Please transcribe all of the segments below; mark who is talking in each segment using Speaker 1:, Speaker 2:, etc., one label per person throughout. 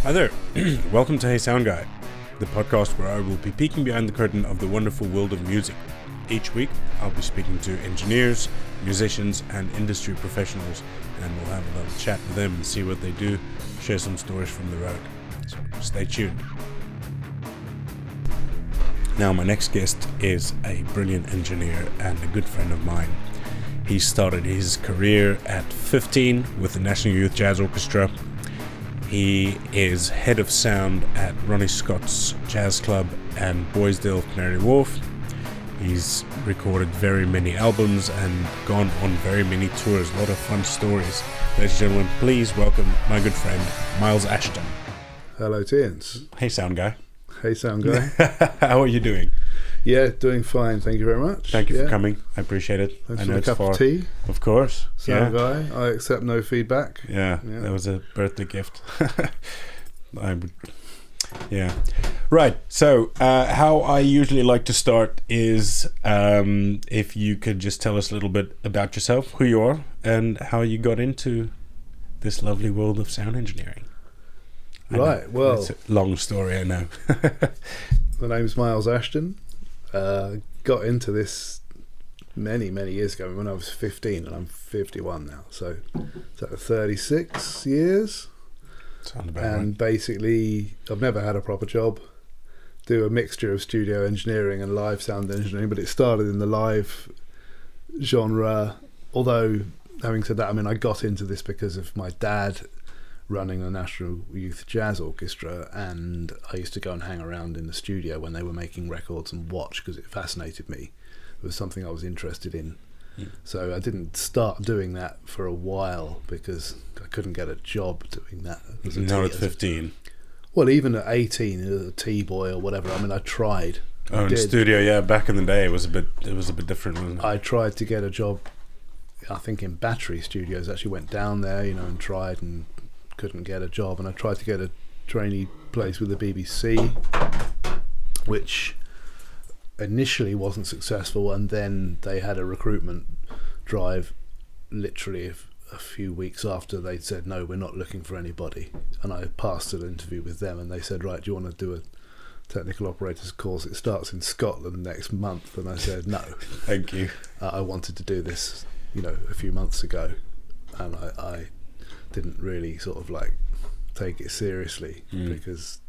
Speaker 1: Hi there, welcome to Hey Sound Guy, the podcast where I will be peeking behind the curtain of the wonderful world of music. Each week, I'll be speaking to engineers, musicians, and industry professionals, and we'll have a little chat with them and see what they do, share some stories from the road. So stay tuned. Now, my next guest is a brilliant engineer and a good friend of mine. He started his career at 15 with the National Youth Jazz Orchestra. He is head of sound at Ronnie Scott's Jazz Club and Boisdale, Canary, Wharf. He's recorded very many albums and gone on very many tours. A lot of fun stories. Ladies and gentlemen, please welcome my good friend, Miles Ashton.
Speaker 2: Hello, Tians.
Speaker 1: Hey, sound guy.
Speaker 2: Hey, sound guy.
Speaker 1: How are you doing?
Speaker 2: Yeah, doing fine. Thank you very much.
Speaker 1: Thank you for coming. I appreciate it.
Speaker 2: Thanks
Speaker 1: I
Speaker 2: for
Speaker 1: know
Speaker 2: the
Speaker 1: it's
Speaker 2: cup
Speaker 1: far.
Speaker 2: of tea.
Speaker 1: Of course.
Speaker 2: Sound guy. I accept no feedback.
Speaker 1: Yeah, that was a birthday gift. I would. Yeah. Right. So, how I usually like to start is if you could just tell us a little bit about yourself, who you are, and how you got into this lovely world of sound engineering.
Speaker 2: Right. Well,
Speaker 1: it's a long story, I know.
Speaker 2: The name's Miles Ashton. Got into this many years ago when I was 15, and I'm 51 now. So, is that 36 years?
Speaker 1: Sound about
Speaker 2: And
Speaker 1: right.
Speaker 2: basically, I've never had a proper job. Do a mixture of studio engineering and live sound engineering, but it started in the live genre. Although, having said that, I mean, I got into this because of my dad running the National Youth Jazz Orchestra, and I used to go and hang around in the studio when they were making records and watch because it fascinated me. It was something I was interested in. So I didn't start doing that for a while because I couldn't get a job doing that.
Speaker 1: Not at 15.
Speaker 2: Well, even at 18, as a T-boy or whatever. I mean, I tried.
Speaker 1: Oh, in the studio, yeah. Back in the day, it was a bit different, wasn't it?
Speaker 2: I tried to get a job, I think in Battery Studios. Actually went down there, and tried and couldn't get a job. And I tried to get a trainee place with the BBC, which initially wasn't successful, and then they had a recruitment drive literally a few weeks after they'd said no, we're not looking for anybody, and I passed an interview with them, and they said, right, do you want to do a technical operators course? It starts in Scotland next month. And I said no.
Speaker 1: Thank you.
Speaker 2: I wanted to do this a few months ago, and I didn't really sort of like take it seriously because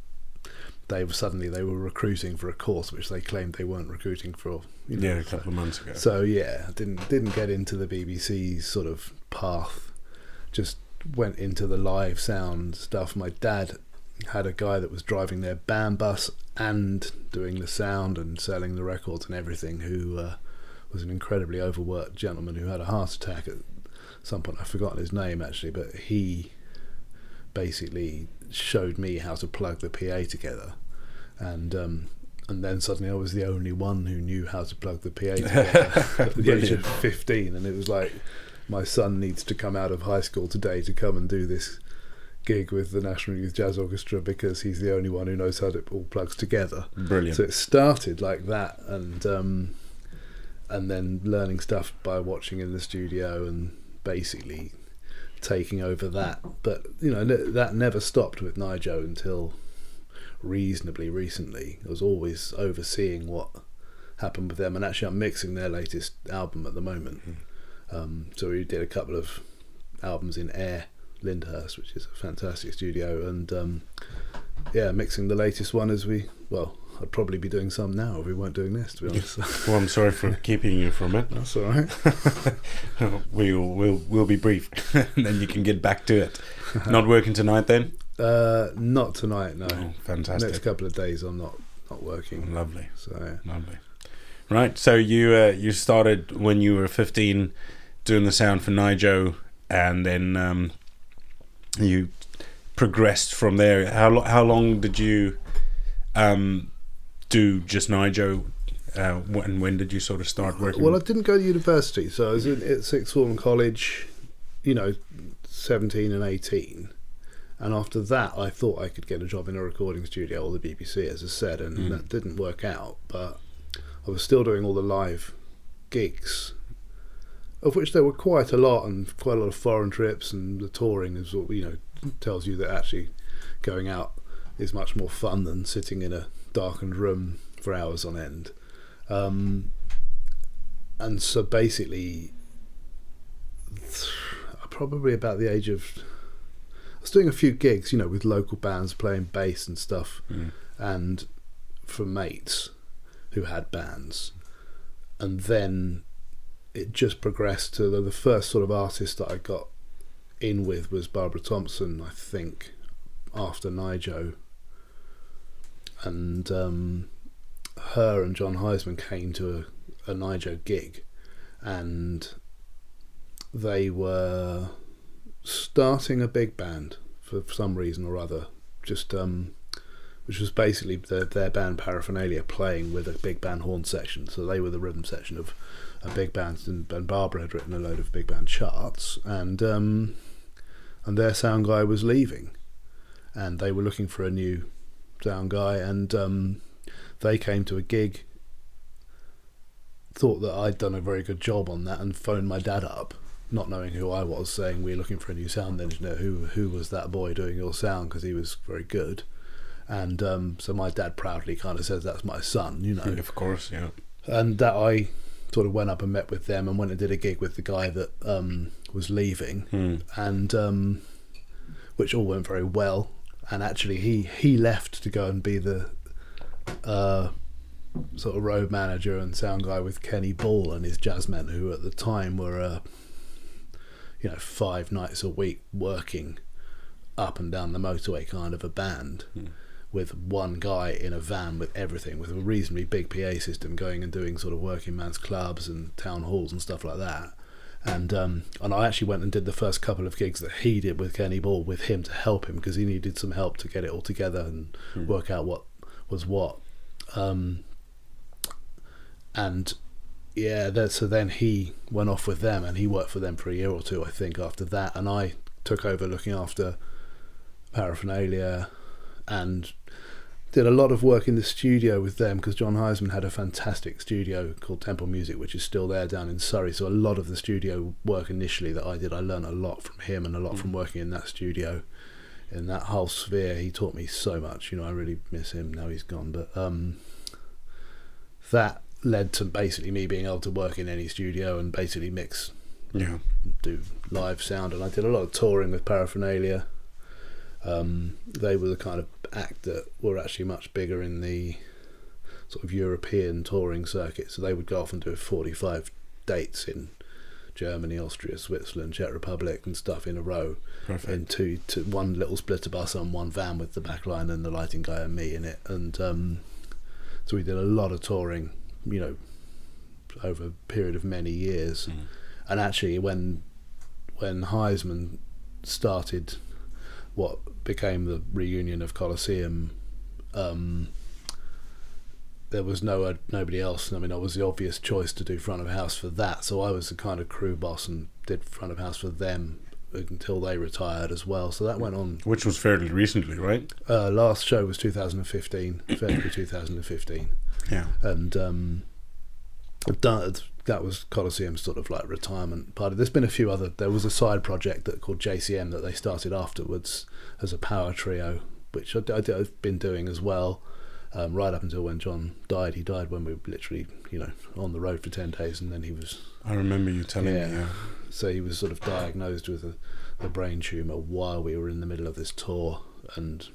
Speaker 2: they were recruiting for a course which they claimed they weren't recruiting for.
Speaker 1: A couple of months ago.
Speaker 2: So yeah, I didn't get into the BBC's sort of path. Just went into the live sound stuff. My dad had a guy that was driving their band bus and doing the sound and selling the records and everything, who was an incredibly overworked gentleman who had a heart attack at some point. I've forgotten his name actually, but he basically showed me how to plug the PA together, and then suddenly I was the only one who knew how to plug the PA together at the age of 15, and it was like, my son needs to come out of high school today to come and do this gig with the National Youth Jazz Orchestra because he's the only one who knows how it all plugs together.
Speaker 1: Brilliant.
Speaker 2: So it started like that, and then learning stuff by watching in the studio and basically taking over that. But that never stopped with NYJO until reasonably recently. I was always overseeing what happened with them, and actually I'm mixing their latest album at the moment. So we did a couple of albums in Air, Lyndhurst, which is a fantastic studio, and mixing the latest one I'd probably be doing some now if we weren't doing this, to be honest.
Speaker 1: Well, I'm sorry for keeping you from it.
Speaker 2: That's all right.
Speaker 1: We'll be brief, and then you can get back to it. Not working tonight, then?
Speaker 2: Not tonight, no.
Speaker 1: Oh, fantastic.
Speaker 2: Next couple of days I'm not working.
Speaker 1: Lovely.
Speaker 2: So
Speaker 1: lovely. Right. So you started when you were 15, doing the sound for NYJO, and then you progressed from there. How long did you do just NYJO? When did you sort of start working?
Speaker 2: Well, I didn't go to university, so I was at sixth form college, 17 and 18, and after that I thought I could get a job in a recording studio or the BBC, as I said, and that didn't work out, but I was still doing all the live gigs, of which there were quite a lot, and quite a lot of foreign trips, and the touring is tells you that actually going out is much more fun than sitting in a darkened room for hours on end. And so basically, probably about the age of, I was doing a few gigs, with local bands playing bass and stuff, and for mates who had bands. And then it just progressed to the first sort of artist that I got in with was Barbara Thompson, I think, after NYJO. And her and John Heisman came to a NYJO gig, and they were starting a big band for some reason or other, just which was basically their band Paraphernalia playing with a big band horn section. So they were the rhythm section of a big band, and Barbara had written a load of big band charts, and their sound guy was leaving, and they were looking for a new sound guy, and they came to a gig, thought that I'd done a very good job on that, and phoned my dad up, not knowing who I was, saying we're looking for a new sound engineer. Who was that boy doing your sound? Because he was very good. And so my dad proudly kind of says, that's my son,
Speaker 1: Of course, yeah.
Speaker 2: And that I sort of went up and met with them and went and did a gig with the guy that was leaving, and which all went very well. And actually he left to go and be the sort of road manager and sound guy with Kenny Ball and his jazzmen, who at the time were 5 nights a week working up and down the motorway kind of a band, with one guy in a van with everything, with a reasonably big PA system, going and doing sort of working man's clubs and town halls and stuff like that. And I actually went and did the first couple of gigs that he did with Kenny Ball with him to help him, because he needed some help to get it all together and work out what was what. So then he went off with them, and he worked for them for a year or two, I think, after that. And I took over looking after Paraphernalia and did a lot of work in the studio with them, because John Heisman had a fantastic studio called Temple Music, which is still there down in Surrey. So a lot of the studio work initially that I did, I learned a lot from him, and a lot from working in that studio, in that whole sphere. He taught me so much. I really miss him now he's gone. But that led to basically me being able to work in any studio and basically mix, do live sound. And I did a lot of touring with Paraphernalia. They were the kind of act that were actually much bigger in the sort of European touring circuit, so they would go off and do 45 dates in Germany, Austria, Switzerland, Czech Republic and stuff in a row.
Speaker 1: Perfect.
Speaker 2: In one little splitter bus on one van with the back line and the lighting guy and me in it. And so we did a lot of touring, over a period of many years. And actually when Heisman started what became the reunion of Colosseum, there was nobody else. I mean, I was the obvious choice to do front of house for that, so I was the kind of crew boss and did front of house for them until they retired as well. So that went on,
Speaker 1: which was fairly recently, right?
Speaker 2: Last show was 2015, February 2015.
Speaker 1: Yeah.
Speaker 2: And that was Colosseum's sort of like retirement party. There's been a few other. There was a side project called JCM that they started afterwards as a power trio, which I've been doing as well, right up until when John died. He died when we were literally, on the road for 10 days, and then he was.
Speaker 1: I remember you telling me. Yeah.
Speaker 2: So he was sort of diagnosed with a brain tumour while we were in the middle of this tour, and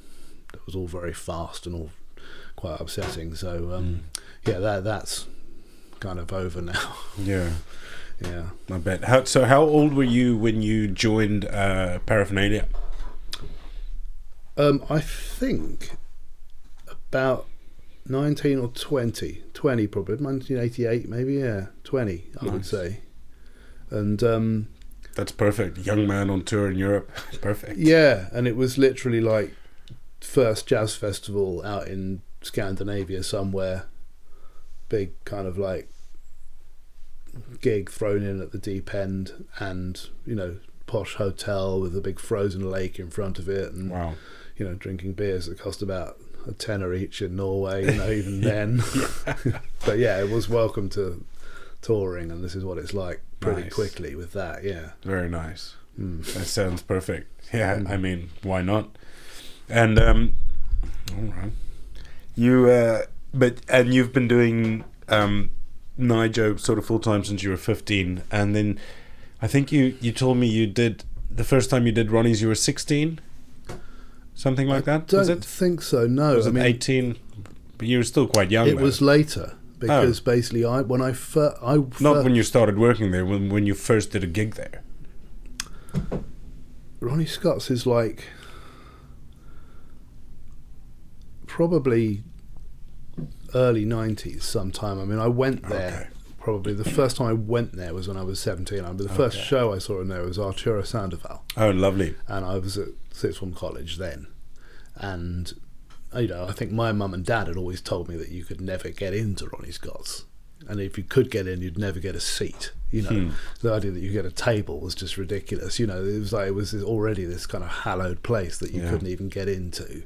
Speaker 2: it was all very fast and all quite upsetting. So that's kind of over now. Yeah.
Speaker 1: I bet. How old were you when you joined Paraphernalia?
Speaker 2: I think about 19 or 20 probably, 1988 maybe. 20 I would say. And
Speaker 1: that's perfect. Young man on tour in Europe. Perfect.
Speaker 2: Yeah, and it was literally like first jazz festival out in Scandinavia somewhere, big kind of like gig thrown in at the deep end, and posh hotel with a big frozen lake in front of it, and
Speaker 1: wow,
Speaker 2: drinking beers that cost about a tenner each in Norway, even then. But yeah, it was welcome to touring, and this is what it's like pretty quickly with that. Yeah,
Speaker 1: very nice. That sounds perfect. Yeah, I mean, why not? And all right, you've been doing NYJO sort of full time since you were 15, and then I think you told me you did the first time you did Ronnie's you were 16, something like that.
Speaker 2: I
Speaker 1: was
Speaker 2: don't
Speaker 1: it?
Speaker 2: think so. No,
Speaker 1: Was it 18? But you were still quite young.
Speaker 2: It was later because basically
Speaker 1: not when you started working there. When you first did a gig there.
Speaker 2: Ronnie Scott's is like probably early 90s sometime. I mean, I went there probably the first time I went there was when I was 17. The first show I saw in there was Arturo Sandoval.
Speaker 1: Oh, lovely.
Speaker 2: And I was at Sixth Form College then. And, you know, I think my mum and dad had always told me that you could never get into Ronnie Scott's. And if you could get in, you'd never get a seat. You know, the idea that you get a table was just ridiculous. You know, it was already this kind of hallowed place that you couldn't even get into.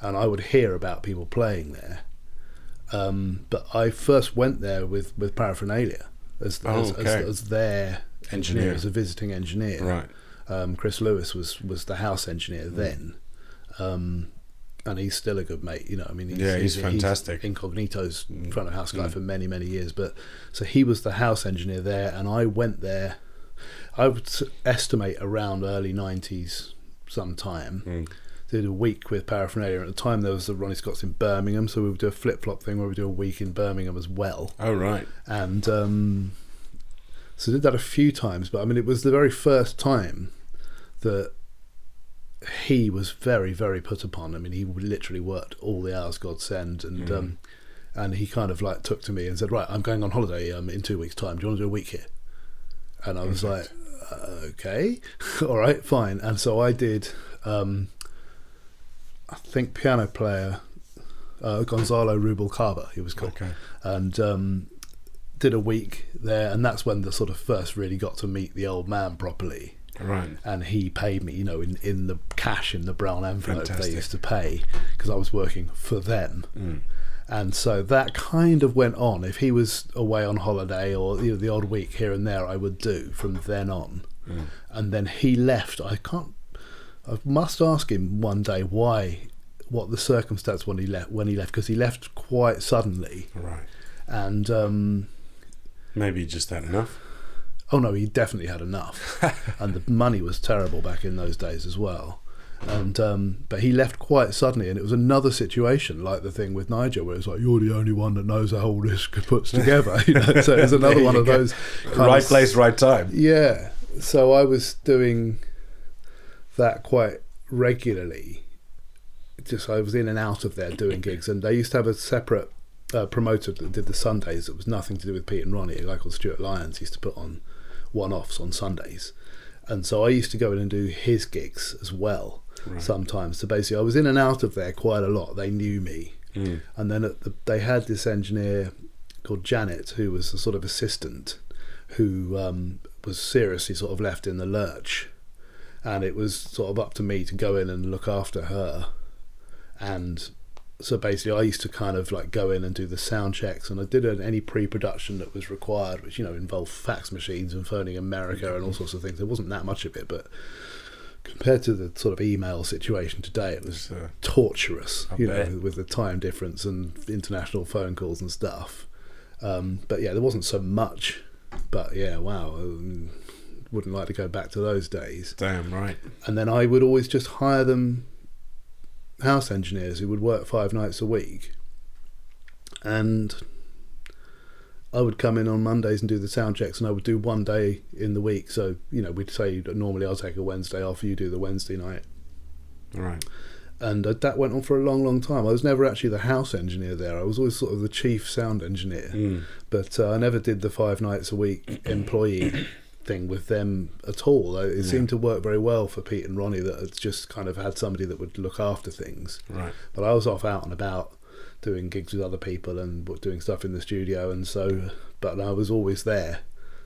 Speaker 2: And I would hear about people playing there. But I first went there with Paraphernalia as their engineer, as a visiting engineer.
Speaker 1: Right.
Speaker 2: Chris Lewis was the house engineer then. And he's still a good mate, you know. I mean,
Speaker 1: he's fantastic.
Speaker 2: He's Incognito's front of house guy for many, many years. But so he was the house engineer there, and I went there. I would estimate around early 90s, sometime. Did a week with Paraphernalia. At the time, there was the Ronnie Scott's in Birmingham, so we would do a flip-flop thing where we do a week in Birmingham as well.
Speaker 1: Oh, right.
Speaker 2: And so I did that a few times, but I mean, it was the very first time that he was very, very put upon. I mean, he literally worked all the hours God send, and he kind of like took to me and said, "Right, I'm going on holiday in 2 weeks' time. Do you want to do a week here?" And I was like, "Okay, all right, fine." And so I did. I think piano player Gonzalo Rubalcaba, he was called, and did a week there, and that's when the sort of first really got to meet the old man properly.
Speaker 1: Right.
Speaker 2: And he paid me, you know, in the cash in the brown envelope they used to pay, because I was working for them. And so that kind of went on. If he was away on holiday or, you know, the odd week here and there, I would do from then on. And then he left. I must ask him one day what the circumstance when he left, because he left quite suddenly.
Speaker 1: Right.
Speaker 2: And
Speaker 1: maybe he just had enough.
Speaker 2: Oh no, he definitely had enough. And the money was terrible back in those days as well. And but he left quite suddenly, and it was another situation like the thing with NYJO, where it's like, you're the only one that knows how all this puts together. You know? So it was another one of those
Speaker 1: right place, right time.
Speaker 2: Yeah. So I was doing that quite regularly. Just I was in and out of there doing gigs, and they used to have a separate promoter that did the Sundays. It was nothing to do with Pete and Ronnie. A guy called Stuart Lyons used to put on one-offs on Sundays, and so I used to go in and do his gigs as well. Right. Sometimes. So basically I was in and out of there quite a lot. They knew me. And then they had this engineer called Janet, who was a sort of assistant, who was seriously sort of left in the lurch, and it was sort of up to me to go in and look after her. And so basically I used to kind of like go in and do the sound checks, and I did any pre-production that was required, which, you know, involved fax machines and phoning America and all sorts of things. There wasn't that much of it, but compared to the sort of email situation today, it was torturous, know, with the time difference and international phone calls and stuff. But yeah, there wasn't so much, but yeah, wow, wouldn't like to go back to those days.
Speaker 1: Damn right.
Speaker 2: And then I would always just hire them house engineers who would work 5 nights a week, and I would come in on Mondays and do the sound checks, and I would do one day in the week. So, you know, we'd say normally I'll take a Wednesday off, you do the Wednesday night.
Speaker 1: Right.
Speaker 2: And that went on for a long, long time. I was never actually the house engineer there. I was always sort of the chief sound engineer. But I never did the 5 nights a week employee thing with them at all. It seemed to work very well for Pete and Ronnie, that it's just kind of had somebody that would look after things.
Speaker 1: Right.
Speaker 2: But I was off out and about doing gigs with other people and doing stuff in the studio, and so, but I was always there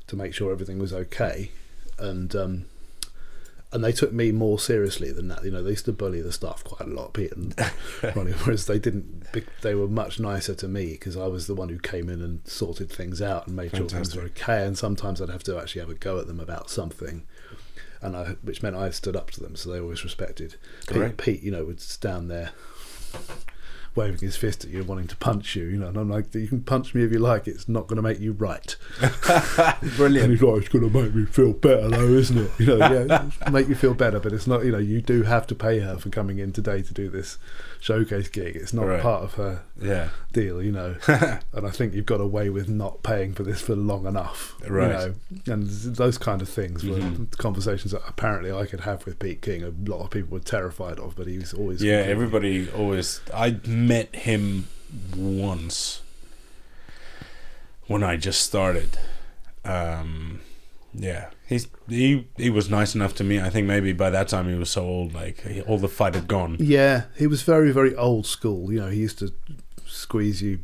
Speaker 2: to make sure everything was okay. And they took me more seriously than that. You know, they used to bully the staff quite a lot, Pete and Ronnie, whereas they were much nicer to me, because I was the one who came in and sorted things out and made sure things were okay. And sometimes I'd have to actually have a go at them about something. which meant I stood up to them, so they always respected.
Speaker 1: Correct.
Speaker 2: Pete, would stand there waving his fist at you, wanting to punch you, and I'm like, you can punch me if you like, it's not going to make you right.
Speaker 1: Brilliant.
Speaker 2: And he's like, it's going to make me feel better though, isn't it? Yeah, make you feel better, but it's not, you do have to pay her for coming in today to do this showcase gig. It's not part of her deal, and I think you've got away with not paying for this for long enough,
Speaker 1: right?
Speaker 2: And those kind of things were conversations that apparently I could have with Pete King. A lot of people were terrified of, but he was always
Speaker 1: everybody always. I met him once when I just started. He was nice enough to me. I think maybe by that time he was so old, like all the fight had gone. Yeah,
Speaker 2: he was very, very old school. He used to squeeze you.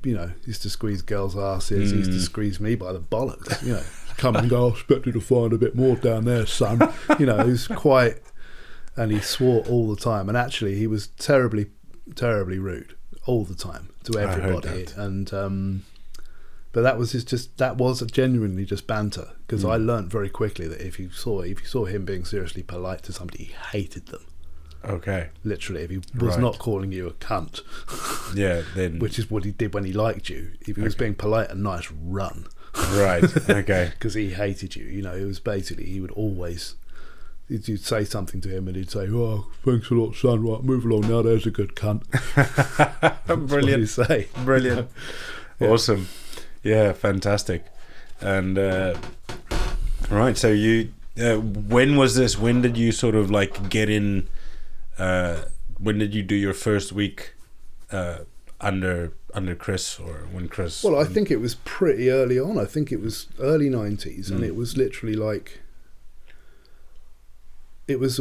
Speaker 2: Used to squeeze girls' asses. He used to squeeze me by the bollocks. Come and go. I expect you to find a bit more down there, son. He was quite, and he swore all the time. And actually, he was terribly, terribly rude all the time to everybody. And but that was genuinely just banter, because I learnt very quickly that if you saw him being seriously polite to somebody, he hated them.
Speaker 1: Okay.
Speaker 2: Literally, if he was not calling you a cunt,
Speaker 1: then
Speaker 2: which is what he did when he liked you. If he was being polite and nice, run.
Speaker 1: Right. Okay.
Speaker 2: Because he hated you. It was basically, he would always. You'd say something to him and he'd say, "Oh, thanks a lot, son. Right, move along now. There's a good cunt."
Speaker 1: Brilliant.
Speaker 2: That's what he'd say.
Speaker 1: Brilliant. Awesome. Yeah, fantastic. And right, so you when was this? When did you sort of like get in? When did you do your first week under Chris, or when Chris?
Speaker 2: Well, I think it was pretty early on. I think it was early 90s, and it was literally like it was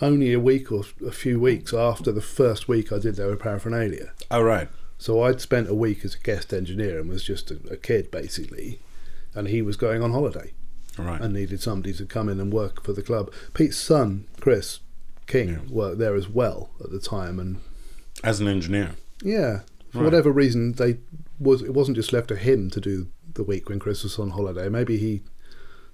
Speaker 2: only a week or a few weeks after the first week I did there with Paraphernalia.
Speaker 1: Oh, right.
Speaker 2: So I'd spent a week as a guest engineer and was just a kid, basically, and he was going on holiday.
Speaker 1: Right.
Speaker 2: And needed somebody to come in and work for the club. Pete's son, Chris King, worked there as well at the time, and
Speaker 1: as an engineer.
Speaker 2: Yeah, for whatever reason, it wasn't just left to him to do the week when Chris was on holiday. Maybe he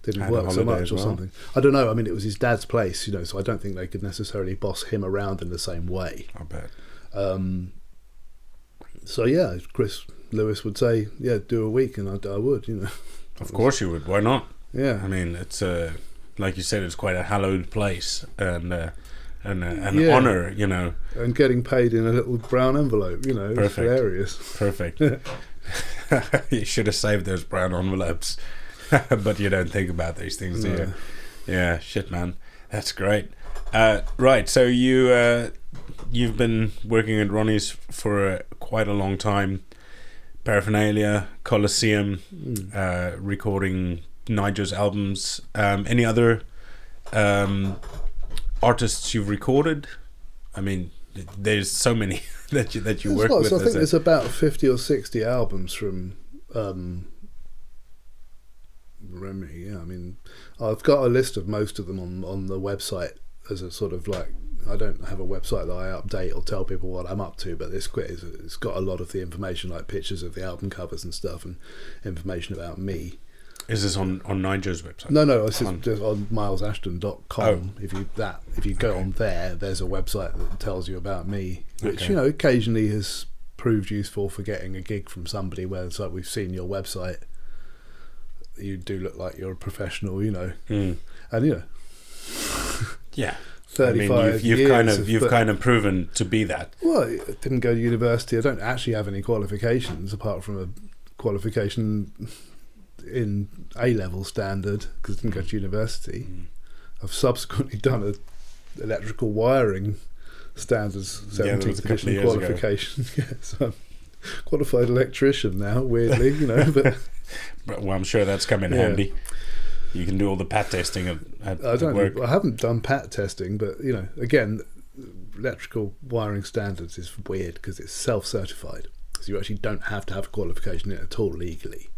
Speaker 2: didn't work so much or something. I don't know. I mean, it was his dad's place, so I don't think they could necessarily boss him around in the same way.
Speaker 1: I bet.
Speaker 2: So yeah, Chris Lewis would say, "Yeah, do a week," and I would,
Speaker 1: Of course you would. Why not?
Speaker 2: Yeah.
Speaker 1: I mean, it's like you said, it's quite a hallowed place, and an honor,
Speaker 2: And getting paid in a little brown envelope,
Speaker 1: Perfect.
Speaker 2: It's hilarious.
Speaker 1: Perfect. You should have saved those brown envelopes, but you don't think about these things, do you? Yeah, shit, man. That's great. Right, so you've been working at Ronnie's for quite a long time. Paraphernalia, Colosseum, recording NYJO's albums. Any other artists you've recorded? I mean, there's so many that you work with.
Speaker 2: I think there's about 50 or 60 albums from Remy. Yeah, I mean, I've got a list of most of them on the website as a sort of like. I don't have a website that I update or tell people what I'm up to, but it's got a lot of the information, like pictures of the album covers and stuff, and information about me.
Speaker 1: Is this on NYJO's website?
Speaker 2: No, it's just on milesashton.com. Oh. If you go on there's a website that tells you about me, which occasionally has proved useful for getting a gig from somebody where it's like, we've seen your website, you do look like you're a professional, and
Speaker 1: yeah.
Speaker 2: 35
Speaker 1: you've
Speaker 2: years
Speaker 1: kind of proven to be that.
Speaker 2: Well, I didn't go to university. I don't actually have any qualifications apart from a qualification in A-level standard, because I didn't go to university. I've subsequently done a electrical wiring standards 17th edition qualification. So I'm a qualified electrician now, weirdly, but
Speaker 1: well, I'm sure that's come in handy. You can do all the PAT testing at work.
Speaker 2: I haven't done PAT testing, but again, electrical wiring standards is weird because it's self-certified. So you actually don't have to have a qualification in it at all legally.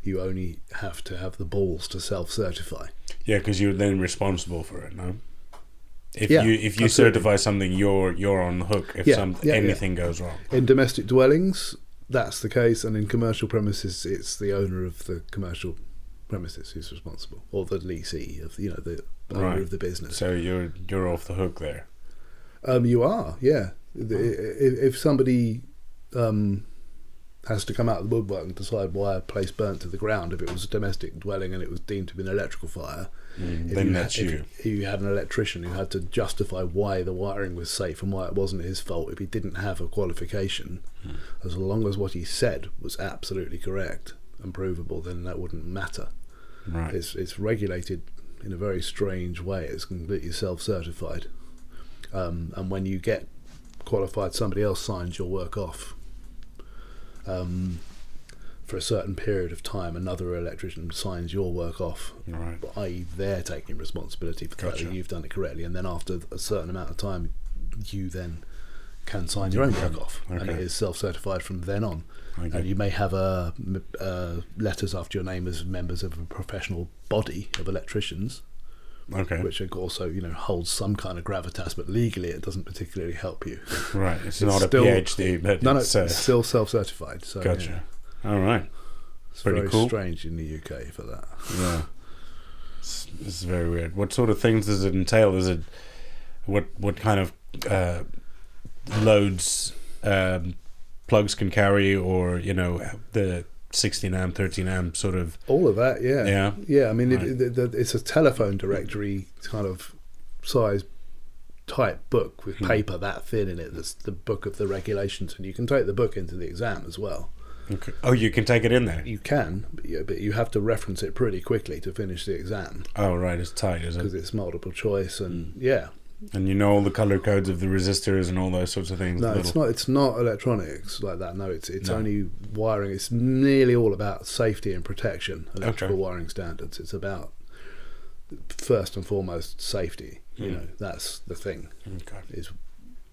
Speaker 2: You only have to have the balls to self-certify.
Speaker 1: Yeah, because you're then responsible for it, no? If you certify something, you're on the hook if anything goes wrong.
Speaker 2: In domestic dwellings, that's the case, and in commercial premises, it's the owner of the commercial premises who's responsible, or the leasee of the owner of the business.
Speaker 1: So you're off the hook there.
Speaker 2: You are, yeah. If somebody has to come out of the woodwork and decide why a place burnt to the ground, if it was a domestic dwelling and it was deemed to be an electrical fire,
Speaker 1: then that's you.
Speaker 2: If you had an electrician who had to justify why the wiring was safe and why it wasn't his fault, if he didn't have a qualification, as long as what he said was absolutely correct and provable, then that wouldn't matter.
Speaker 1: Right.
Speaker 2: It's regulated in a very strange way. It's completely self-certified, and when you get qualified, somebody else signs your work off. For a certain period of time, another electrician signs your work off,
Speaker 1: right.
Speaker 2: i.e. they're taking responsibility for the fact that you've done it correctly, and then after a certain amount of time you then can sign your own work off, and it is self-certified from then on. And you may have letters after your name as members of a professional body of electricians, which also holds some kind of gravitas, but legally it doesn't particularly help you.
Speaker 1: Right, it's not still, a PhD, but
Speaker 2: it's still self-certified. So
Speaker 1: gotcha. All right,
Speaker 2: it's
Speaker 1: pretty
Speaker 2: very
Speaker 1: cool.
Speaker 2: Strange in the UK for that.
Speaker 1: Yeah, this is very weird. What sort of things does it entail? Is it what kind of loads plugs can carry, or the 16 amp, 13 amp sort of
Speaker 2: all of that? Yeah. I mean,
Speaker 1: right.
Speaker 2: It's a telephone directory kind of size type book with paper that thin in it. That's the book of the regulations, and you can take the book into the exam as well.
Speaker 1: Okay. Oh, you can take it in there?
Speaker 2: You can, but you have to reference it pretty quickly to finish the exam.
Speaker 1: Oh, right, it's tight, is it?
Speaker 2: Because it's multiple choice, and
Speaker 1: And all the color codes of the resistors and all those sorts of things?
Speaker 2: No, it's not electronics like that. No, it's only wiring. It's nearly all about safety and protection, electrical wiring standards. It's about, first and foremost, safety. That's the thing. Is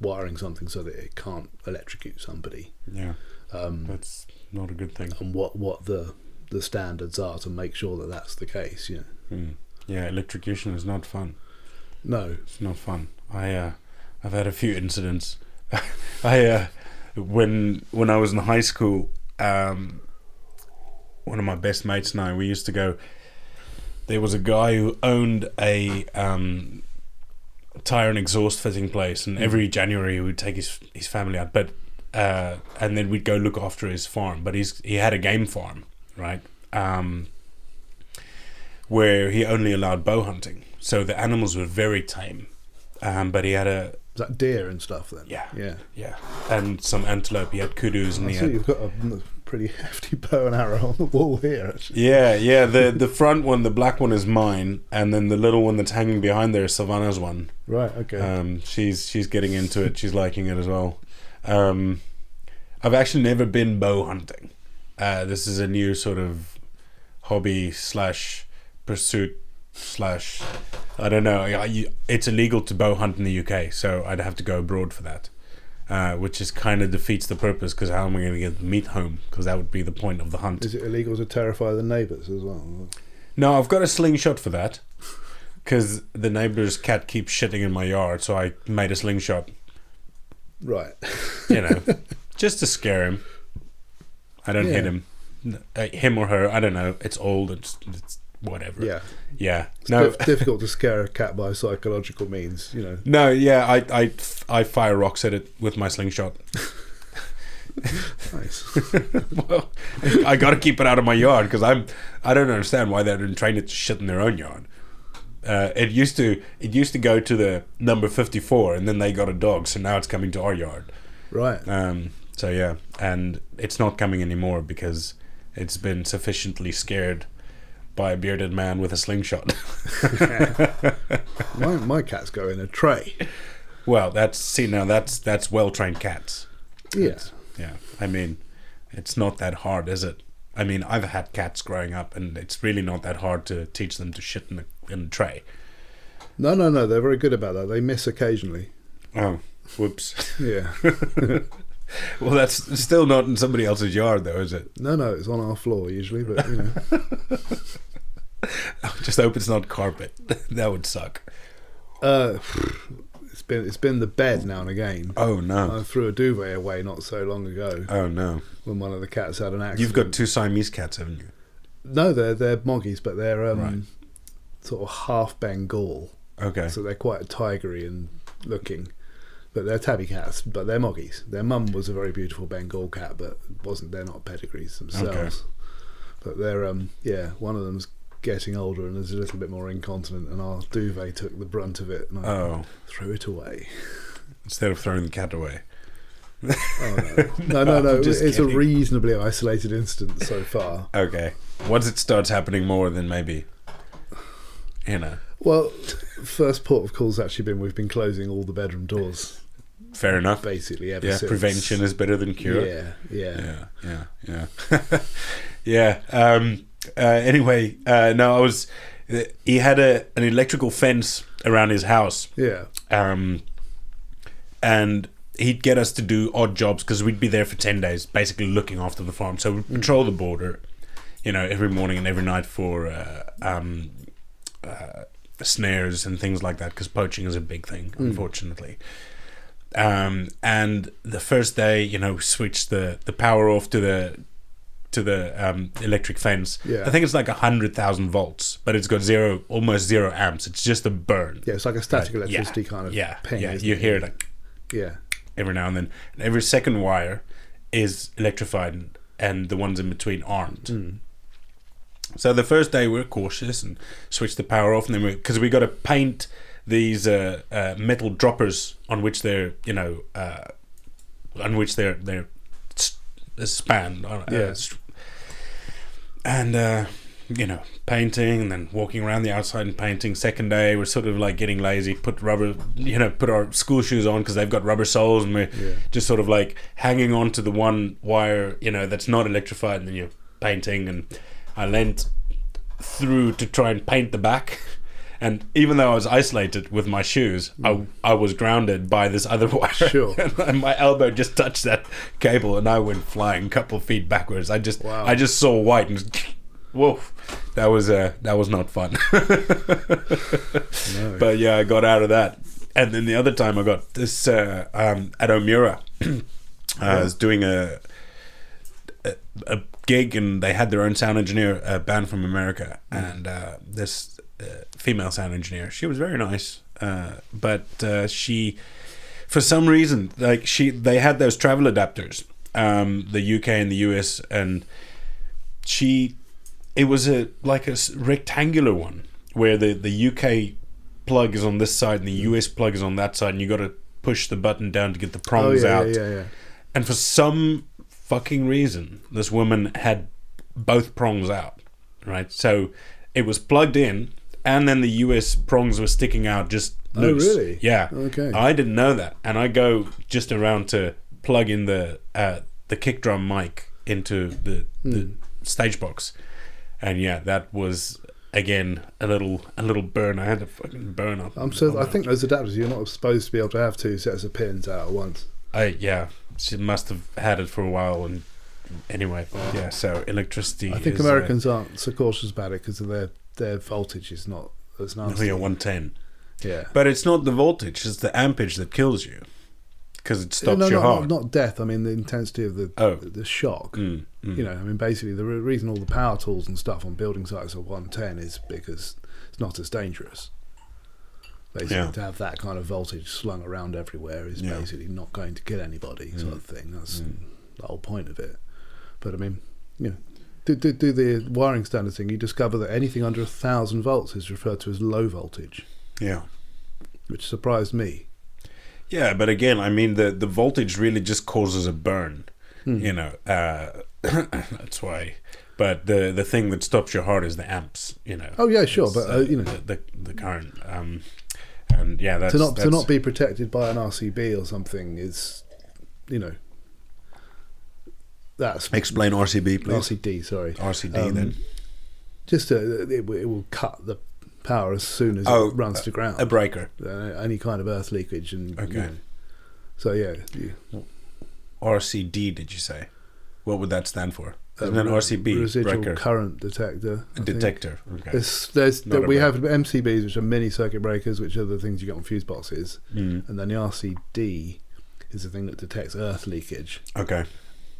Speaker 2: wiring something so that it can't electrocute somebody.
Speaker 1: Yeah. That's not a good thing.
Speaker 2: And what the standards are to make sure that that's the case.
Speaker 1: Yeah, electrocution is not fun.
Speaker 2: No,
Speaker 1: it's not fun. I've had a few incidents. When I was in high school, one of my best mates and I, we used to go. There was a guy who owned a tire and exhaust fitting place, and every January he would take his family out, but and then we'd go look after his farm. But he had a game farm, right? Where he only allowed bow hunting, so the animals were very tame. But he had
Speaker 2: is that deer and stuff then?
Speaker 1: Yeah, and some antelope. He had kudus, and
Speaker 2: you've got a pretty hefty bow and arrow on the wall here. Actually.
Speaker 1: Yeah. The front one, the black one, is mine, and then the little one that's hanging behind there is Savannah's one.
Speaker 2: Right. Okay.
Speaker 1: She's getting into it. She's liking it as well. I've actually never been bow hunting. This is a new sort of hobby / pursuit / I don't know. It's illegal to bow hunt in the UK, so I'd have to go abroad for that, which is kind of defeats the purpose, because how am I going to get the meat home? Because that would be the point of the hunt.
Speaker 2: Is it illegal to terrify the neighbours as well?
Speaker 1: No, I've got a slingshot for that, because the neighbour's cat keeps shitting in my yard, so I made a slingshot.
Speaker 2: Right.
Speaker 1: Just to scare him. I don't hit him. Him or her, I don't know. It's old. It's whatever. Yeah.
Speaker 2: It's difficult to scare a cat by psychological means,
Speaker 1: No, yeah, I fire rocks at it with my slingshot.
Speaker 2: Nice.
Speaker 1: Well, I got to keep it out of my yard, because I don't understand why they didn't train it to shit in their own yard. It used to go to the number 54, and then they got a dog, so now it's coming to our yard.
Speaker 2: Right.
Speaker 1: So yeah, and it's not coming anymore because it's been sufficiently scared by a bearded man with a slingshot.
Speaker 2: my cats go in a tray.
Speaker 1: Well, that's well-trained cats.
Speaker 2: Yeah.
Speaker 1: Yeah. I mean, it's not that hard, is it? I mean, I've had cats growing up, and it's really not that hard to teach them to shit in a tray.
Speaker 2: No. They're very good about that. They miss occasionally.
Speaker 1: Oh, whoops.
Speaker 2: Yeah.
Speaker 1: Well, that's still not in somebody else's yard, though, is it?
Speaker 2: No, it's on our floor usually, but
Speaker 1: Just hope it's not carpet. That would suck.
Speaker 2: It's been the bed now and again.
Speaker 1: Oh no!
Speaker 2: I threw a duvet away not so long ago.
Speaker 1: Oh no!
Speaker 2: When one of the cats had an accident.
Speaker 1: You've got 2 Siamese cats, haven't you?
Speaker 2: No, they're moggies, but they're
Speaker 1: Right.
Speaker 2: sort of half Bengal.
Speaker 1: Okay.
Speaker 2: So they're quite tigery and looking. But they're tabby cats, but they're moggies. Their mum was a very beautiful Bengal cat, but they're not pedigrees themselves.
Speaker 1: Okay.
Speaker 2: But they're one of them's getting older and is a little bit more incontinent, and our duvet took the brunt of it, and I threw it away.
Speaker 1: Instead of throwing the cat away.
Speaker 2: Oh no.
Speaker 1: Just
Speaker 2: It's
Speaker 1: kidding.
Speaker 2: a reasonably isolated incident so far.
Speaker 1: Okay. Once it starts happening more, then maybe, you know.
Speaker 2: Well, first port of call's actually been we've been closing all the bedroom doors
Speaker 1: Fair enough.
Speaker 2: basically ever
Speaker 1: Yeah,
Speaker 2: since.
Speaker 1: prevention is better than cure.
Speaker 2: Yeah.
Speaker 1: Yeah. Anyway, no, I was. He had an electrical fence around his house,
Speaker 2: Yeah.
Speaker 1: and he'd get us to do odd jobs because we'd be there for 10 days, basically looking after the farm. So we'd patrol the border, every morning and every night for snares and things like that, because poaching is a big thing, unfortunately. And the first day, we switched the power off to the electric fence.
Speaker 2: Yeah.
Speaker 1: I think it's like 100,000 volts, but it's got almost zero amps. It's just a burn.
Speaker 2: Yeah, it's like a static
Speaker 1: Right.
Speaker 2: electricity kind of ping.
Speaker 1: Yeah.
Speaker 2: isn't
Speaker 1: You
Speaker 2: it?
Speaker 1: hear it like
Speaker 2: Yeah.
Speaker 1: every now and then. And every second wire is electrified, and the ones in between aren't. So the first day we were cautious and switched the power off, and then because we got to paint these metal droppers on which they're spanned. And painting, and then walking around the outside and painting. Second day we're sort of like getting lazy, put our school shoes on because they've got rubber soles, and we're just sort of like hanging on to the one wire that's not electrified, and then you're painting. And I leant through to try and paint the back, and even though I was isolated with my shoes, I was grounded by this other wire.
Speaker 2: Sure.
Speaker 1: And my elbow just touched that cable, and I went flying a couple of feet backwards. I just saw white, and whoa, that was not fun.
Speaker 2: No.
Speaker 1: But yeah, I got out of that. And then the other time I got this at O'Meara. I was doing a gig, and they had their own sound engineer, a band from America, and this female sound engineer, she was very nice, but she, for some reason, they had those travel adapters, the UK and the US, and it was a rectangular one where the UK plug is on this side and the US plug is on that side, and you got to push the button down to get the prongs out.
Speaker 2: Yeah.
Speaker 1: And for some fucking reason, this woman had both prongs out, right? So it was plugged in, and then the US prongs were sticking out just loose.
Speaker 2: Oh, really?
Speaker 1: Yeah.
Speaker 2: Okay.
Speaker 1: I didn't know that, and I go just around to plug in the kick drum mic into the stage box, and that was again a little burn. I had to fucking burn up.
Speaker 2: I think those adapters, you're not supposed to be able to have two sets of pins out at once.
Speaker 1: She must have had it for a while, and anyway, so electricity.
Speaker 2: I think Americans aren't so cautious about it because their voltage is not as nasty.
Speaker 1: 110.
Speaker 2: Yeah,
Speaker 1: but it's not the voltage; it's the ampage that kills you, because it stops your heart.
Speaker 2: Not death. I mean the intensity of the shock. Basically the reason all the power tools and stuff on building sites are 110 is because it's not as dangerous. Basically, to have that kind of voltage slung around everywhere is basically not going to kill anybody, sort of thing. That's the whole point of it. But I mean, do the wiring standard thing. You discover that anything under 1,000 volts is referred to as low voltage. Yeah, which surprised me.
Speaker 1: Yeah, but again, I mean, the voltage really just causes a burn. That's why. But the thing that stops your heart is the amps.
Speaker 2: Oh yeah, sure, but
Speaker 1: the current. And that's
Speaker 2: to not be protected by an RCB or something is, that's
Speaker 1: explain RCB, please.
Speaker 2: RCD, sorry.
Speaker 1: RCD, then.
Speaker 2: Just it will cut the power as soon as it runs to ground.
Speaker 1: A breaker.
Speaker 2: Any kind of earth leakage and.
Speaker 1: Okay.
Speaker 2: So
Speaker 1: RCD, did you say? What would that stand for? Isn't it RCB?
Speaker 2: Residual
Speaker 1: breaker.
Speaker 2: current detector.
Speaker 1: A detector. Okay.
Speaker 2: We have MCBs, which are mini circuit breakers, which are the things you get on fuse boxes, and then the RCD is the thing that detects earth leakage.
Speaker 1: Okay.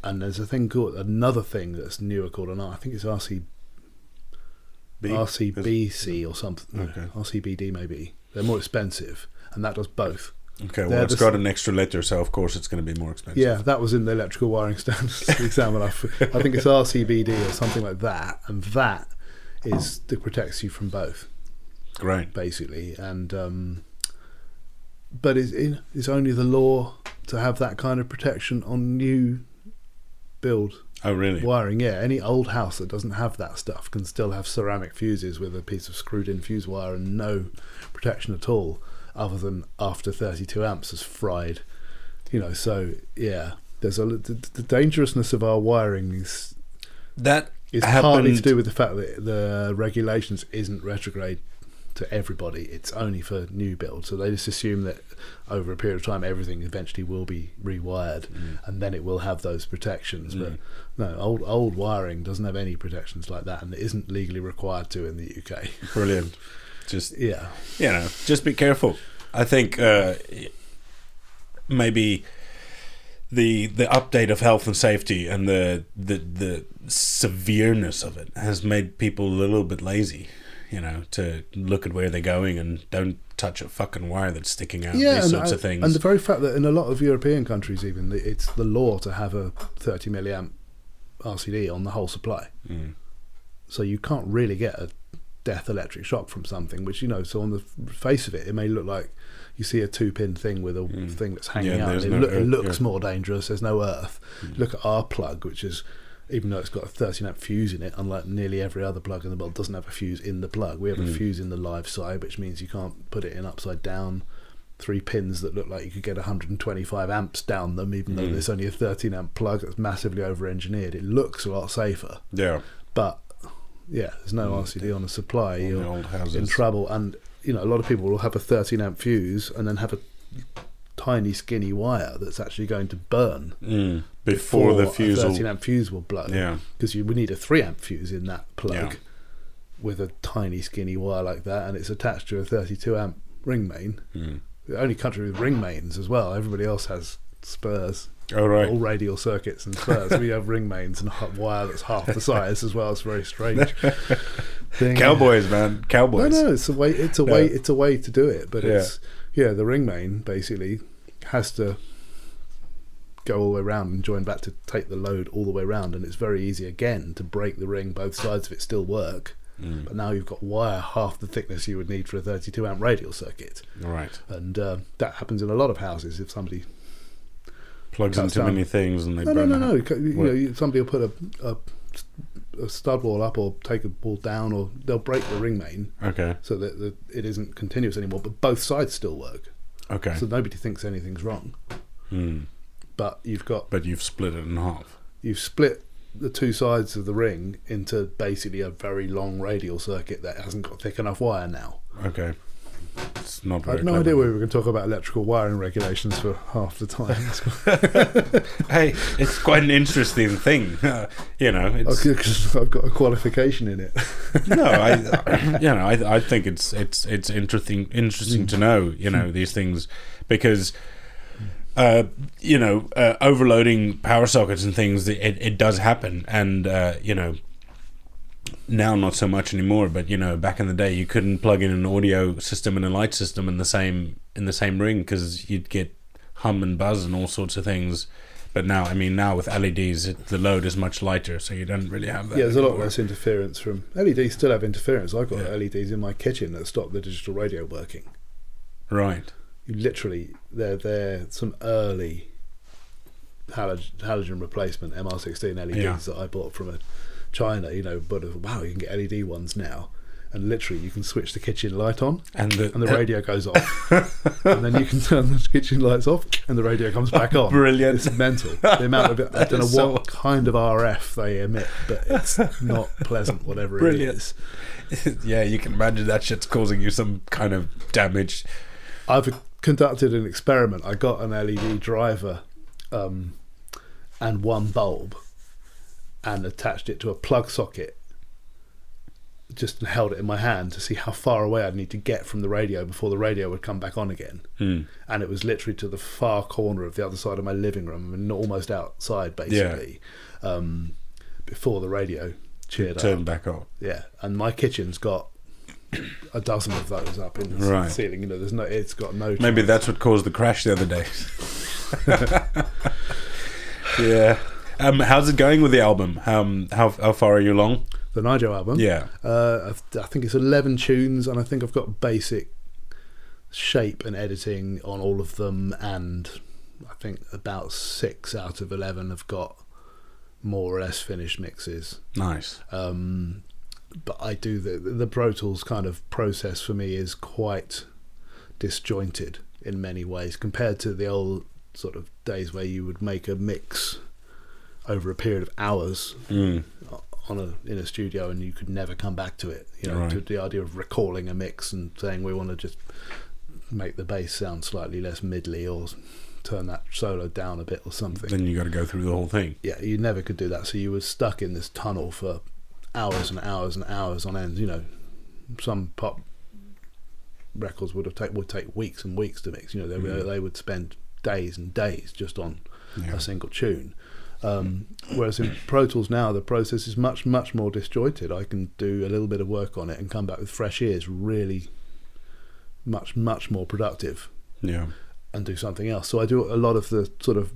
Speaker 2: And there's another thing that's newer called I think it's RCB RCBC or something.
Speaker 1: Okay.
Speaker 2: RCBD maybe. They're more expensive, and that does both.
Speaker 1: Okay, well, it's got an extra letter, so of course it's going to be more expensive.
Speaker 2: Yeah, that was in the electrical wiring standards exam. I think it's RCBD or something like that, and that protects you from both.
Speaker 1: Great.
Speaker 2: Basically, and but it's only the law to have that kind of protection on new build.
Speaker 1: Oh, really?
Speaker 2: Wiring, yeah. Any old house that doesn't have that stuff can still have ceramic fuses with a piece of screwed-in fuse wire and no protection at all, other than after 32 amps has fried. So yeah, there's the dangerousness of our wiring is partly to do with the fact that the regulations isn't retrograde to everybody. It's only for new build, so they just assume that over a period of time everything eventually will be rewired, and then it will have those protections. But no, old wiring doesn't have any protections like that, and it isn't legally required to in the UK.
Speaker 1: Brilliant. Just just be careful. I think maybe the update of health and safety and the severeness of it has made people a little bit lazy, to look at where they're going and don't touch a fucking wire that's sticking out. These sorts of things.
Speaker 2: And the very fact that in a lot of European countries, even it's the law to have a 30 milliamp RCD on the whole supply. So you can't really get a death electric shock from something, which so on the face of it, it may look like you see a 2-pin thing with a thing that's hanging out. It looks more dangerous. There's no earth. Look at our plug, which is, even though it's got a 13 amp fuse in it, unlike nearly every other plug in the world, doesn't have a fuse in the plug. We have a fuse in the live side, which means you can't put it in upside down. 3 pins that look like you could get 125 amps down them, even though there's only a 13 amp plug that's massively over engineered. It looks a lot safer.
Speaker 1: Yeah.
Speaker 2: But yeah, there's no RCD on the supply. You're
Speaker 1: old houses
Speaker 2: in trouble. And a lot of people will have a 13 amp fuse and then have a tiny skinny wire that's actually going to burn
Speaker 1: before the fuse.
Speaker 2: A 13 amp fuse will blow.
Speaker 1: Yeah,
Speaker 2: because we need a 3 amp fuse in that plug with a tiny skinny wire like that, and it's attached to a 32 amp ring main. The only country with ring mains as well. Everybody else has spurs.
Speaker 1: Oh, right.
Speaker 2: All radial circuits and spurs. We have ring mains and a wire that's half the size as well. It's very strange thing.
Speaker 1: Cowboys, man, cowboys.
Speaker 2: No, it's a way. It's a way. It's a way to do it. But it's the ring main basically has to go all the way around and join back to take the load all the way around, and it's very easy again to break the ring. Both sides of it still work. But now you've got wire half the thickness you would need for a 32 amp radial circuit.
Speaker 1: Right.
Speaker 2: And that happens in a lot of houses. If somebody
Speaker 1: plugs into many things and they
Speaker 2: burn. No. Somebody will put a stud wall up or take a wall down, or they'll break the ring main.
Speaker 1: Okay.
Speaker 2: So that it isn't continuous anymore, but both sides still work.
Speaker 1: Okay.
Speaker 2: So nobody thinks anything's wrong. But you've
Speaker 1: split it in half.
Speaker 2: You've split the two sides of the ring into basically a very long radial circuit that hasn't got thick enough wire now.
Speaker 1: Okay. It's not very
Speaker 2: I had no idea we were going to talk about electrical wiring regulations for half the time.
Speaker 1: Hey, it's quite an interesting thing.
Speaker 2: Because I've got a qualification in it.
Speaker 1: No, I think it's interesting to know, these things, because overloading power sockets and things, it does happen, and now not so much anymore, but back in the day you couldn't plug in an audio system and a light system in the same ring, because you'd get hum and buzz and all sorts of things. But now with LEDs the load is much lighter, so you don't really have that.
Speaker 2: There's a lot less interference from LEDs. Still have interference. I've got LEDs in my kitchen that stop the digital radio working.
Speaker 1: Right.
Speaker 2: You literally, they're some early halogen replacement MR16 LEDs that I bought from China, but wow, you can get LED ones now, and literally you can switch the kitchen light on and the radio goes off, and then you can turn the kitchen lights off and the radio comes back on.
Speaker 1: Brilliant.
Speaker 2: It's mental. The amount of it, I don't know what kind of RF they emit, but it's not pleasant, whatever
Speaker 1: Brilliant.
Speaker 2: It is.
Speaker 1: Yeah, you can imagine that shit's causing you some kind of damage.
Speaker 2: I've conducted an experiment. I got an LED driver and one bulb and attached it to a plug socket, just held it in my hand to see how far away I'd need to get from the radio before the radio would come back on again. And it was literally to the far corner of the other side of my living room, and almost outside basically, before the radio cheered up.
Speaker 1: Turn back on.
Speaker 2: Yeah, and my kitchen's got a dozen of those up in the ceiling. You know, it's got no.
Speaker 1: Maybe that's what caused the crash the other day. Yeah. How's it going with the album? How far are you along?
Speaker 2: The NYJO album?
Speaker 1: Yeah.
Speaker 2: I think it's 11 tunes, and I think I've got basic shape and editing on all of them, and I think about 6 out of 11 have got more or less finished mixes.
Speaker 1: Nice.
Speaker 2: But I do the Pro Tools kind of process for me is quite disjointed in many ways compared to the old sort of days where you would make a mix over a period of hours in a studio and you could never come back to it. You know, to the idea of recalling a mix and saying we want to just make the bass sound slightly less middly or turn that solo down a bit or something.
Speaker 1: Then you got to go through the whole thing.
Speaker 2: Yeah, you never could do that. So you were stuck in this tunnel for hours and hours and hours on end. You know, some pop records would take weeks and weeks to mix. You know, they would spend days and days just on a single tune. Whereas in Pro Tools now, the process is much more disjointed. I can do a little bit of work on it and come back with fresh ears, really much more productive.
Speaker 1: Yeah.
Speaker 2: And do something else. So I do a lot of the sort of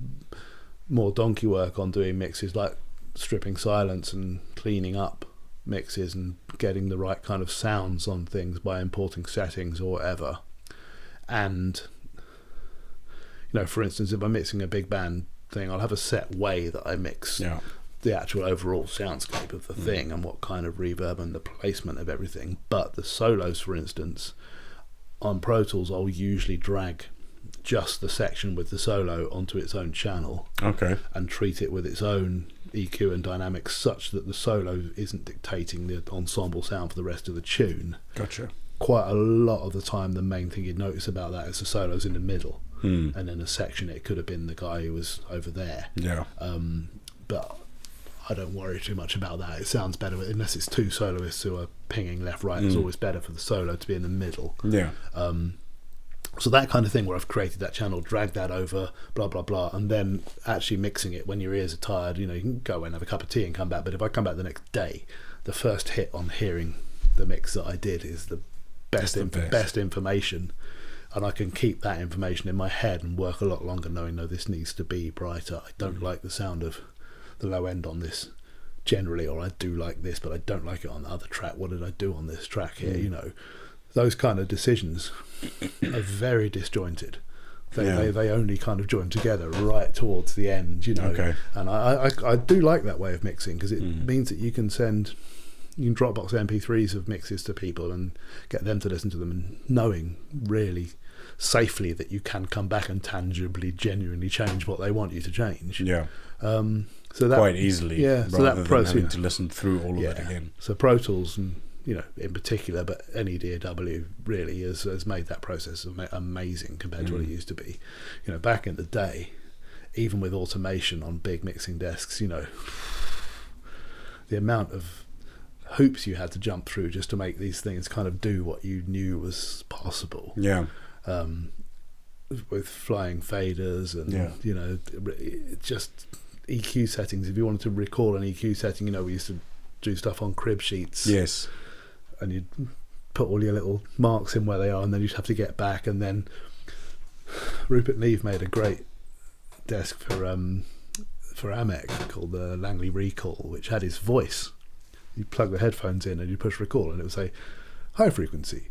Speaker 2: more donkey work on doing mixes, like stripping silence and cleaning up mixes and getting the right kind of sounds on things by importing settings or whatever. And you know, for instance, if I'm mixing a big band thing, I'll have a set way that I mix the actual overall soundscape of the thing and what kind of reverb and the placement of everything. But the solos, for instance, on Pro Tools, I'll usually drag just the section with the solo onto its own channel, and treat it with its own EQ and dynamics such that the solo isn't dictating the ensemble sound for the rest of the tune.
Speaker 1: Gotcha.
Speaker 2: Quite a lot of the time, the main thing you'd notice about that is the solo's in the middle, and in a section it could have been the guy who was over there.
Speaker 1: Yeah.
Speaker 2: But I don't worry too much about that. It sounds better unless it's two soloists who are pinging left, right. It's always better for the solo to be in the middle.
Speaker 1: Yeah.
Speaker 2: So that kind of thing where I've created that channel, dragged that over, blah, blah, blah, and then actually mixing it when your ears are tired, you know, you can go and have a cup of tea and come back. But if I come back the next day, the first hit on hearing the mix that I did is the best information. And I can keep that information in my head and work a lot longer knowing, no, this needs to be brighter. I don't like the sound of the low end on this generally, or I do like this, but I don't like it on the other track. What did I do on this track here? You know, those kind of decisions are very disjointed. They only kind of join together right towards the end, you know. And I do like that way of mixing because it means that you can Dropbox MP3s of mixes to people and get them to listen to them, and knowing really safely that you can come back and tangibly, genuinely change what they want you to change. Yeah. So that
Speaker 1: quite easily.
Speaker 2: Yeah. So that
Speaker 1: than having to listen through all of it again.
Speaker 2: So Pro Tools and, you know, in particular, but any DAW really has made that process amazing compared to what it used to be. You know, back in the day, even with automation on big mixing desks, you know, the amount of hoops you had to jump through just to make these things kind of do what you knew was possible. Yeah. With flying faders and, you know, just EQ settings. If you wanted to recall an EQ setting, you know, we used to do stuff on crib sheets. Yes. And you'd put all your little marks in where they are, and then you'd have to get back. And then Rupert Neve made a great desk for Amec called the Langley Recall, which had his voice. You plug the headphones in and you push recall, and it would say high frequency,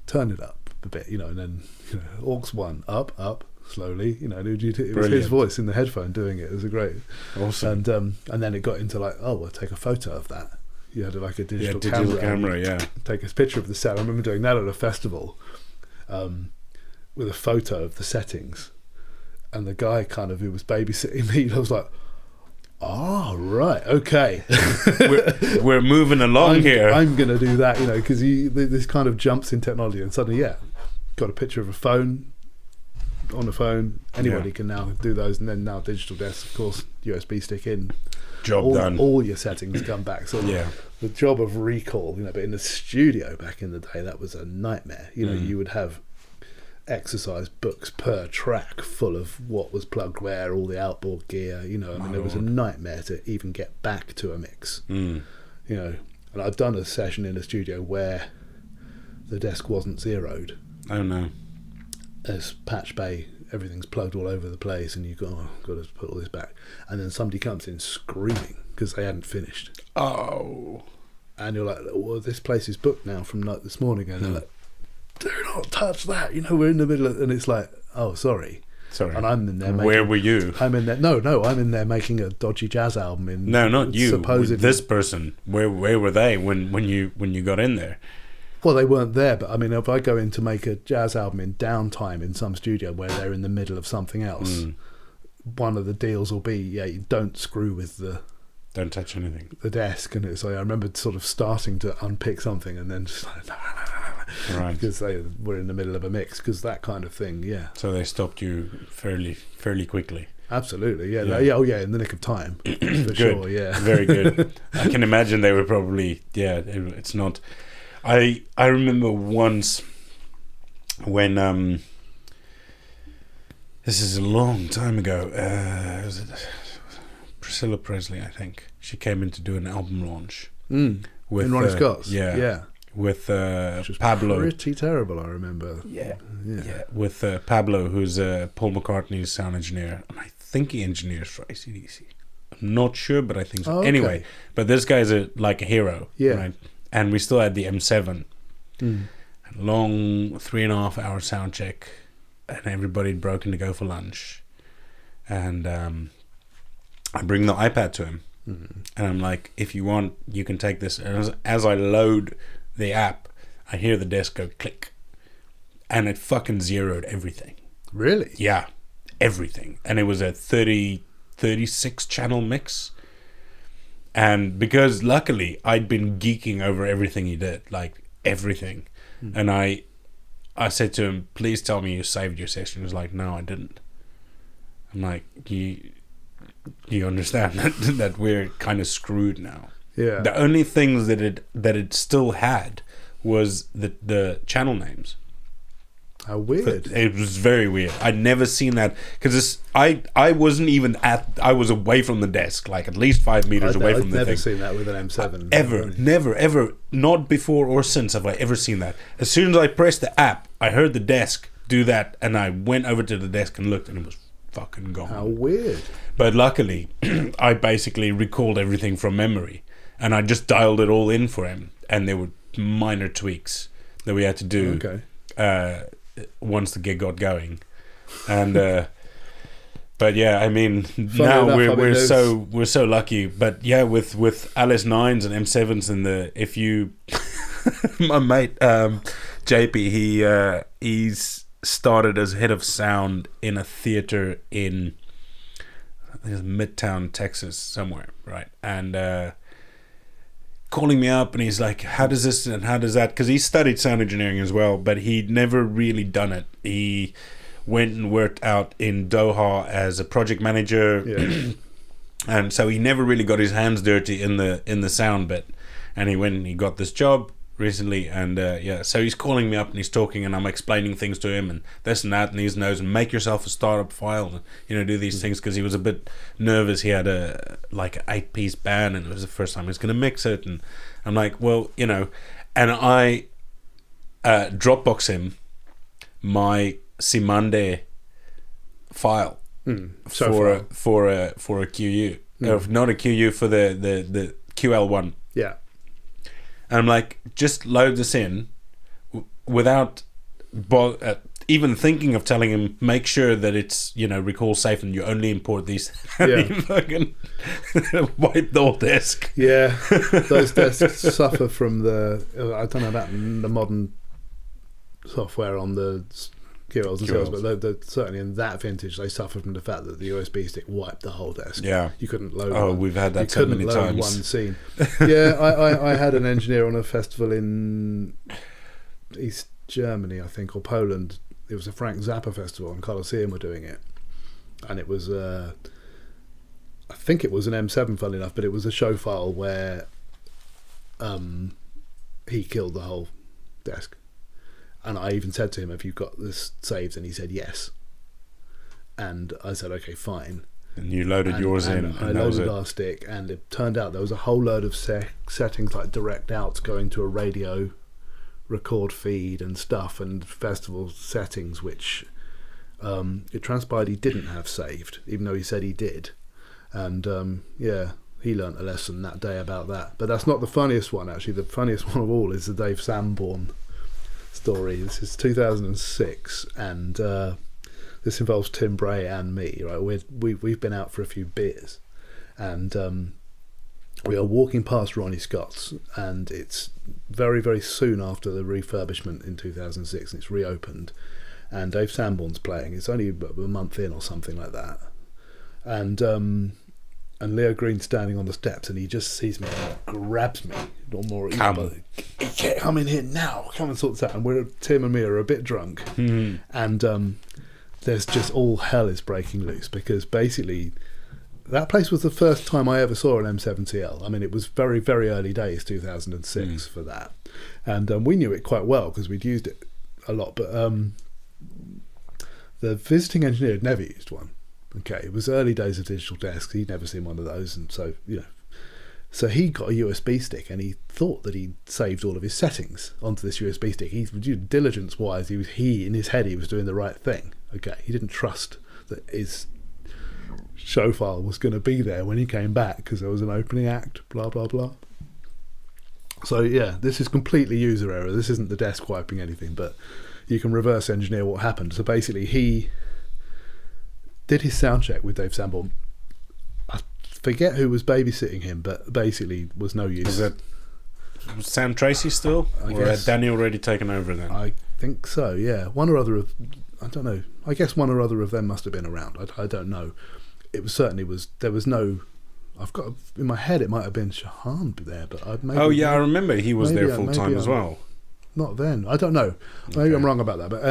Speaker 2: turn it up a bit, you know, and then, you know, aux 1 up slowly, you know. It was his voice in the headphone doing it. It was a great, awesome. And then it got into like, oh, we'll take a photo of that. You had like a digital camera, take a picture of the set. I remember doing that at a festival, with a photo of the settings, and the guy kind of who was babysitting me, I was like, oh, right, okay.
Speaker 1: we're moving along here.
Speaker 2: I'm going to do that, you know, because this kind of jumps in technology, and suddenly, got a picture of a phone, on the phone. Anybody can now do those, and then now digital desks, of course, USB stick in.
Speaker 1: Job done.
Speaker 2: All your settings come back. So the job of recall, you know, but in the studio back in the day, that was a nightmare. You know, you would have exercise books per track full of what was plugged where, all the outboard gear, you know. I mean, it was a nightmare to even get back to a mix. you know. And I've done a session in a studio where the desk wasn't zeroed.
Speaker 1: Oh no.
Speaker 2: There's patch bay, everything's plugged all over the place, and you've got to put all this back. And then somebody comes in screaming because they hadn't finished.
Speaker 1: Oh.
Speaker 2: And you're like, well, this place is booked now from like this morning. And they're like, do not touch that. You know, we're in the middle of... And it's like, oh, sorry. And I'm in there making...
Speaker 1: Where were you?
Speaker 2: I'm in there... No, I'm in there making a dodgy jazz album in...
Speaker 1: No, not you.
Speaker 2: Supposedly...
Speaker 1: This person. Where were they when you got in there?
Speaker 2: Well, they weren't there, but I mean, if I go in to make a jazz album in downtime in some studio where they're in the middle of something else, one of the deals will be, you don't screw with the...
Speaker 1: Don't touch anything.
Speaker 2: The desk, and it's like, I remember sort of starting to unpick something and then just like...
Speaker 1: Right.
Speaker 2: Because they were in the middle of a mix, because that kind of thing, yeah.
Speaker 1: So they stopped you fairly quickly.
Speaker 2: Absolutely, yeah.
Speaker 1: Yeah.
Speaker 2: In the nick of time, for
Speaker 1: Good.
Speaker 2: sure, yeah.
Speaker 1: Very good. I can imagine they were probably, it's not... I remember once when this is a long time ago. Was it Priscilla Presley? I think she came in to do an album launch with
Speaker 2: in Ronnie Scott's.
Speaker 1: Yeah. With
Speaker 2: Which was
Speaker 1: Pablo.
Speaker 2: Pretty terrible, I remember.
Speaker 1: Yeah. With Pablo, who's Paul McCartney's sound engineer, and I think he engineers for AC/DC. I'm not sure, but I think so.
Speaker 2: Oh, okay.
Speaker 1: Anyway, but this guy's like a hero.
Speaker 2: Yeah.
Speaker 1: Right? And we still had the M7. Long 3.5 hour sound check, and everybody had broken to go for lunch. And I bring the iPad to him, and I'm like, if you want, you can take this. And as I load the app, I hear the desk go click, and it fucking zeroed everything.
Speaker 2: Really?
Speaker 1: Yeah, everything. And it was a 36 channel mix. And because luckily I'd been geeking over everything he did, like everything. And I said to him, please tell me you saved your session. He was like, no, I didn't. I'm like, you understand that we're kind of screwed now.
Speaker 2: Yeah.
Speaker 1: The only things that it still had was the channel names.
Speaker 2: How weird.
Speaker 1: It was very weird. I'd never seen that, because I wasn't even I was away from the desk, like at least 5 meters away from the thing.
Speaker 2: I've never seen that with an M7.
Speaker 1: Never, not before or since have I ever seen that. As soon as I pressed the app, I heard the desk do that, and I went over to the desk and looked, and it was fucking gone.
Speaker 2: How weird.
Speaker 1: But luckily, I basically recalled everything from memory, and I just dialed it all in for him, and there were minor tweaks that we had to do.
Speaker 2: Okay.
Speaker 1: Once the gig got going, and but yeah, I mean,
Speaker 2: Funny
Speaker 1: now
Speaker 2: enough,
Speaker 1: we're so lucky. But yeah, with LS9s and M7s and the my mate JP, he's started as head of sound in a theater in, I think it's Midtown, Texas somewhere, right? And calling me up, and he's like, how does this and how does that, because he studied sound engineering as well, but he'd never really done it. He went and worked out in Doha as a project manager, and so he never really got his hands dirty in the sound bit. And he went and he got this job recently, and so he's calling me up and he's talking, and I'm explaining things to him and this and that and these and those, and make yourself a startup file, and do these things, because he was a bit nervous. He had an 8-piece band, and it was the first time he was going to mix it, and I'm like, well, and I Dropbox him my Simande file for a QU, not a QU, for the QL1.
Speaker 2: Yeah.
Speaker 1: And I'm like, just load this in without even thinking of telling him, make sure that it's, recall safe, and you only import these.
Speaker 2: Yeah.
Speaker 1: He fucking wiped the whole desk.
Speaker 2: Yeah. Those desks suffer from I don't know about the modern software on the QLs and cells, but they're certainly in that vintage, they suffer from the fact that the USB stick wiped the whole desk.
Speaker 1: Yeah.
Speaker 2: You couldn't load
Speaker 1: we've had that so many times.
Speaker 2: One scene. Yeah, I had an engineer on a festival in East Germany, I think, or Poland. It was a Frank Zappa festival, and Colosseum were doing it. And it was, I think it was an M7, funnily enough, but it was a show file where he killed the whole desk. And I even said to him, have you got this saved? And he said yes. And I said, okay, fine.
Speaker 1: And you loaded yours in.
Speaker 2: And I loaded our stick, and it turned out there was a whole load of settings like direct outs going to a radio record feed and stuff, and festival settings, which it transpired he didn't have saved, even though he said he did. And he learnt a lesson that day about that. But that's not the funniest one, actually. The funniest one of all is the Dave Sanborn story. This is 2006, and this involves Tim Bray and me. Right, we've been out for a few beers, and we are walking past Ronnie Scott's, and it's very, very soon after the refurbishment in 2006, and it's reopened, and Dave Sanborn's playing. It's only a month in or something like that, and Leo Green's standing on the steps, and he just sees me and grabs me. Come in here now. Come and sort this out. And Tim and me are a bit drunk, and there's just all hell is breaking loose, because basically that place was the first time I ever saw an M7TL. I mean, it was very, very early days, 2006 for that, and we knew it quite well because we'd used it a lot. But the visiting engineer had never used one. Okay, it was early days of digital desks. He'd never seen one of those, and so so he got a USB stick, and he thought that he'd saved all of his settings onto this USB stick. Diligence-wise, he in his head he was doing the right thing. Okay, he didn't trust that his show file was going to be there when he came back, because there was an opening act. Blah blah blah. So yeah, this is completely user error. This isn't the desk wiping anything, but you can reverse engineer what happened. So basically, he did his sound check with Dave Sanborn. I forget who was babysitting him, but basically was no use.
Speaker 1: Was Sam Tracy still? Or had Danny already taken over then?
Speaker 2: I think so, yeah. One or other of, I don't know. I guess one or other of them must have been around. I don't know. It was certainly there was no, I've got, in my head it might have been Shahan there, but I
Speaker 1: remember he was there full time as well.
Speaker 2: Not then. I don't know. Maybe I'm wrong about that, but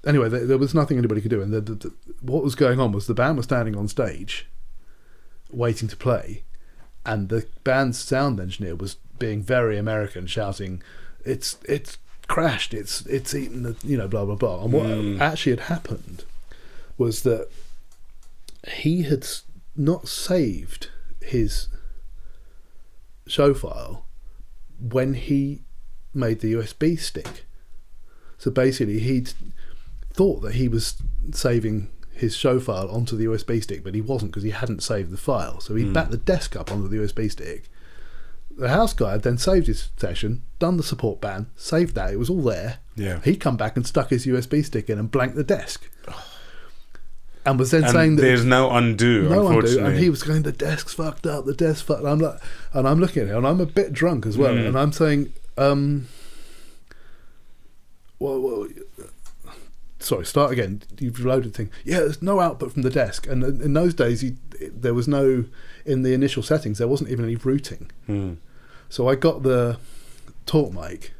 Speaker 2: anyway, there was nothing anybody could do, and what was going on was the band was standing on stage waiting to play, and the band's sound engineer was being very American, shouting, it's crashed, it's eaten the, blah blah blah. And what actually had happened was that he had not saved his show file when he made the USB stick. So basically he'd thought that he was saving his show file onto the USB stick, but he wasn't, because he hadn't saved the file. So he backed the desk up onto the USB stick. The house guy had then saved his session, done the support band, saved that, it was all there.
Speaker 1: Yeah.
Speaker 2: He'd come back and stuck his USB stick in and blanked the desk. And was then saying that
Speaker 1: there's no undo, unfortunately.
Speaker 2: And he was going, the desk's fucked up, the desk's fucked up. And I'm looking at it, and I'm a bit drunk as well, and I'm saying, sorry, start again. You've loaded the thing. Yeah, there's no output from the desk. And in those days, there was no, in the initial settings, there wasn't even any routing. So I got the talk mic,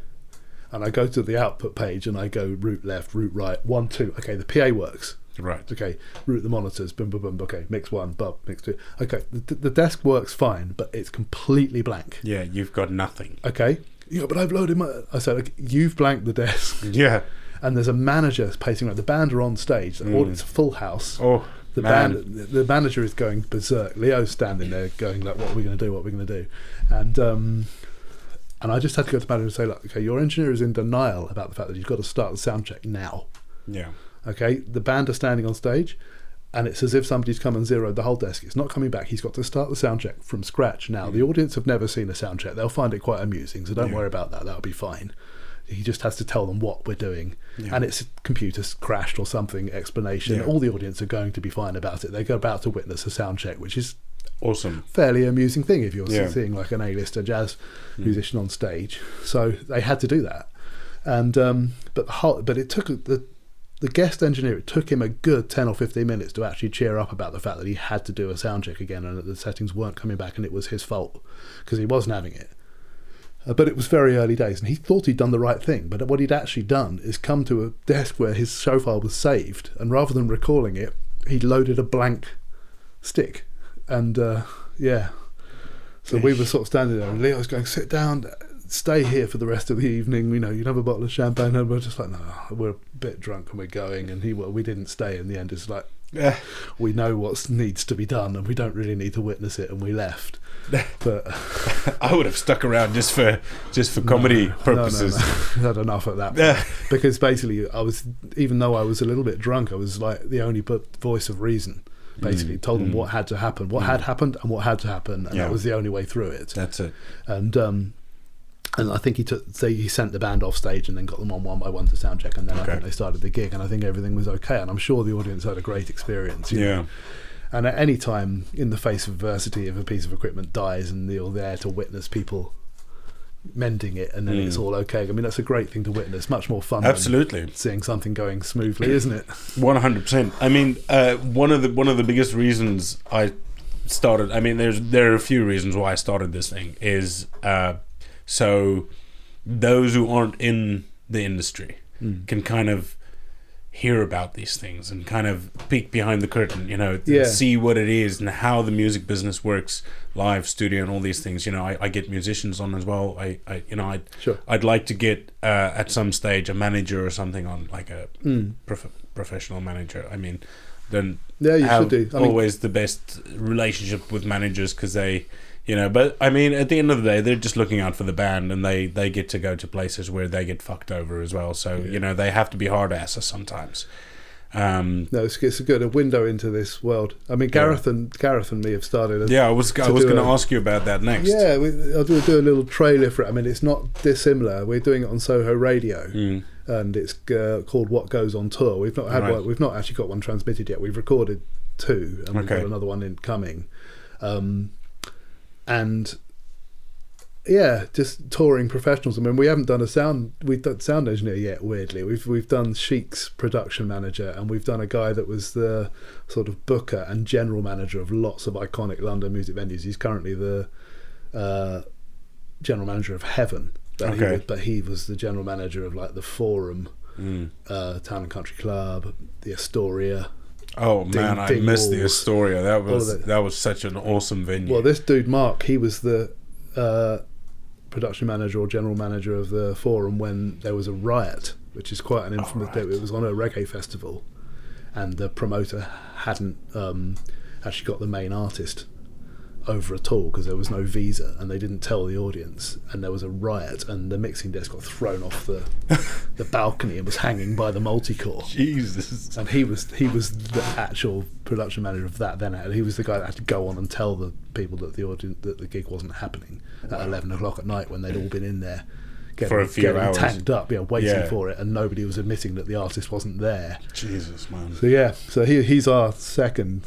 Speaker 2: and I go to the output page, and I go route left, route right, 1, 2. Okay, the PA works.
Speaker 1: Right.
Speaker 2: Okay, route the monitors, boom, boom, boom. Okay, mix 1, bub, mix 2. Okay, the desk works fine, but it's completely blank.
Speaker 1: Yeah, you've got nothing.
Speaker 2: Okay. Yeah, but I've loaded my... I said, okay, you've blanked the desk.
Speaker 1: Yeah.
Speaker 2: And there's a manager pacing around. The band are on stage. It's a full house.
Speaker 1: Oh,
Speaker 2: the manager is going berserk. Leo's standing there going like, what are we going to do? What are we going to do? And I just had to go to the manager and say, look, okay, your engineer is in denial about the fact that you've got to start the sound check now.
Speaker 1: Yeah.
Speaker 2: Okay, the band are standing on stage, and it's as if somebody's come and zeroed the whole desk. It's not coming back. He's got to start the sound check from scratch now. The audience have never seen a sound check. They'll find it quite amusing, so don't worry about that. That'll be fine. He just has to tell them what we're doing, and it's computer's crashed or something explanation. All the audience are going to be fine about it. They're about to witness a sound check, which is
Speaker 1: awesome,
Speaker 2: fairly amusing thing if you're seeing like an A-lister jazz musician on stage. So they had to do that, and but it took the guest engineer. It took him a good 10 or 15 minutes to actually cheer up about the fact that he had to do a sound check again, and that the settings weren't coming back, and it was his fault because he wasn't having it. But it was very early days, and he thought he'd done the right thing. But what he'd actually done is come to a desk where his show file was saved, and rather than recalling it, he'd loaded a blank stick. And so we were sort of standing there, and Leo was going, sit down, stay here for the rest of the evening, you can have a bottle of champagne. And we're just like, no, we're a bit drunk and we're going. And we didn't stay in the end. It's like, We know what needs to be done, and we don't really need to witness it, and we left. But
Speaker 1: I would have stuck around just for comedy purposes.
Speaker 2: No. Had enough at that point. Because basically, even though I was a little bit drunk, I was like the only voice of reason. Basically, told them what had to happen, what had happened, and what had to happen, and that was the only way through it.
Speaker 1: That's it.
Speaker 2: And I think he sent the band off stage and then got them on one by one to sound check, and then I think they started the gig, and I think everything was okay, and I'm sure the audience had a great experience. You know? And at any time, in the face of adversity, if a piece of equipment dies and you're there to witness people mending it, and then it's all okay. I mean, that's a great thing to witness. Much more fun.
Speaker 1: Absolutely,
Speaker 2: than seeing something going smoothly, isn't it? 100%.
Speaker 1: I mean, one of the biggest reasons I started. I mean, there are a few reasons why I started this thing. Is so those who aren't in the industry can kind of hear about these things and kind of peek behind the curtain, you know, see what it is and how the music business works, live studio and all these things. You know, I get musicians on as well. I'd like to get at some stage a manager or something on, like a professional manager. I mean, then
Speaker 2: should do.
Speaker 1: Always the best relationship with managers, because they, you know, but I mean, at the end of the day, they're just looking out for the band, and they get to go to places where they get fucked over as well. So you know, they have to be hard asses sometimes.
Speaker 2: No, it's a window into this world. I mean, Gareth and me have started.
Speaker 1: I was going to ask you about that next.
Speaker 2: Yeah, I'll do a little trailer for it. I mean, it's not dissimilar. We're doing it on Soho Radio, and it's called What Goes on Tour. We've not had one. We've not actually got one transmitted yet. We've recorded 2, and we've got another one incoming. And just touring professionals. I mean, we've done sound engineer yet, weirdly. We've done Chic's production manager, and we've done a guy that was the sort of booker and general manager of lots of iconic London music venues. He's currently the general manager of Heaven, but he was the general manager of like the Forum, Town and Country Club, the Astoria.
Speaker 1: Oh man, I missed the Astoria. That was such an awesome venue.
Speaker 2: Well, this dude Mark, he was the production manager or general manager of the Forum when there was a riot, which is quite an infamous day. It was on a reggae festival, and the promoter hadn't actually got the main artist over at all because there was no visa, and they didn't tell the audience, and there was a riot, and the mixing desk got thrown off the balcony and was hanging by the multi-core.
Speaker 1: Jesus.
Speaker 2: And he was the actual production manager of that then. He was the guy that had to go on and tell the people that the audience that the gig wasn't happening at 11 o'clock at night when they'd all been in there
Speaker 1: for a few hours,
Speaker 2: tanked up, waiting for it, and nobody was admitting that the artist wasn't there.
Speaker 1: Jesus, man.
Speaker 2: So he's our second.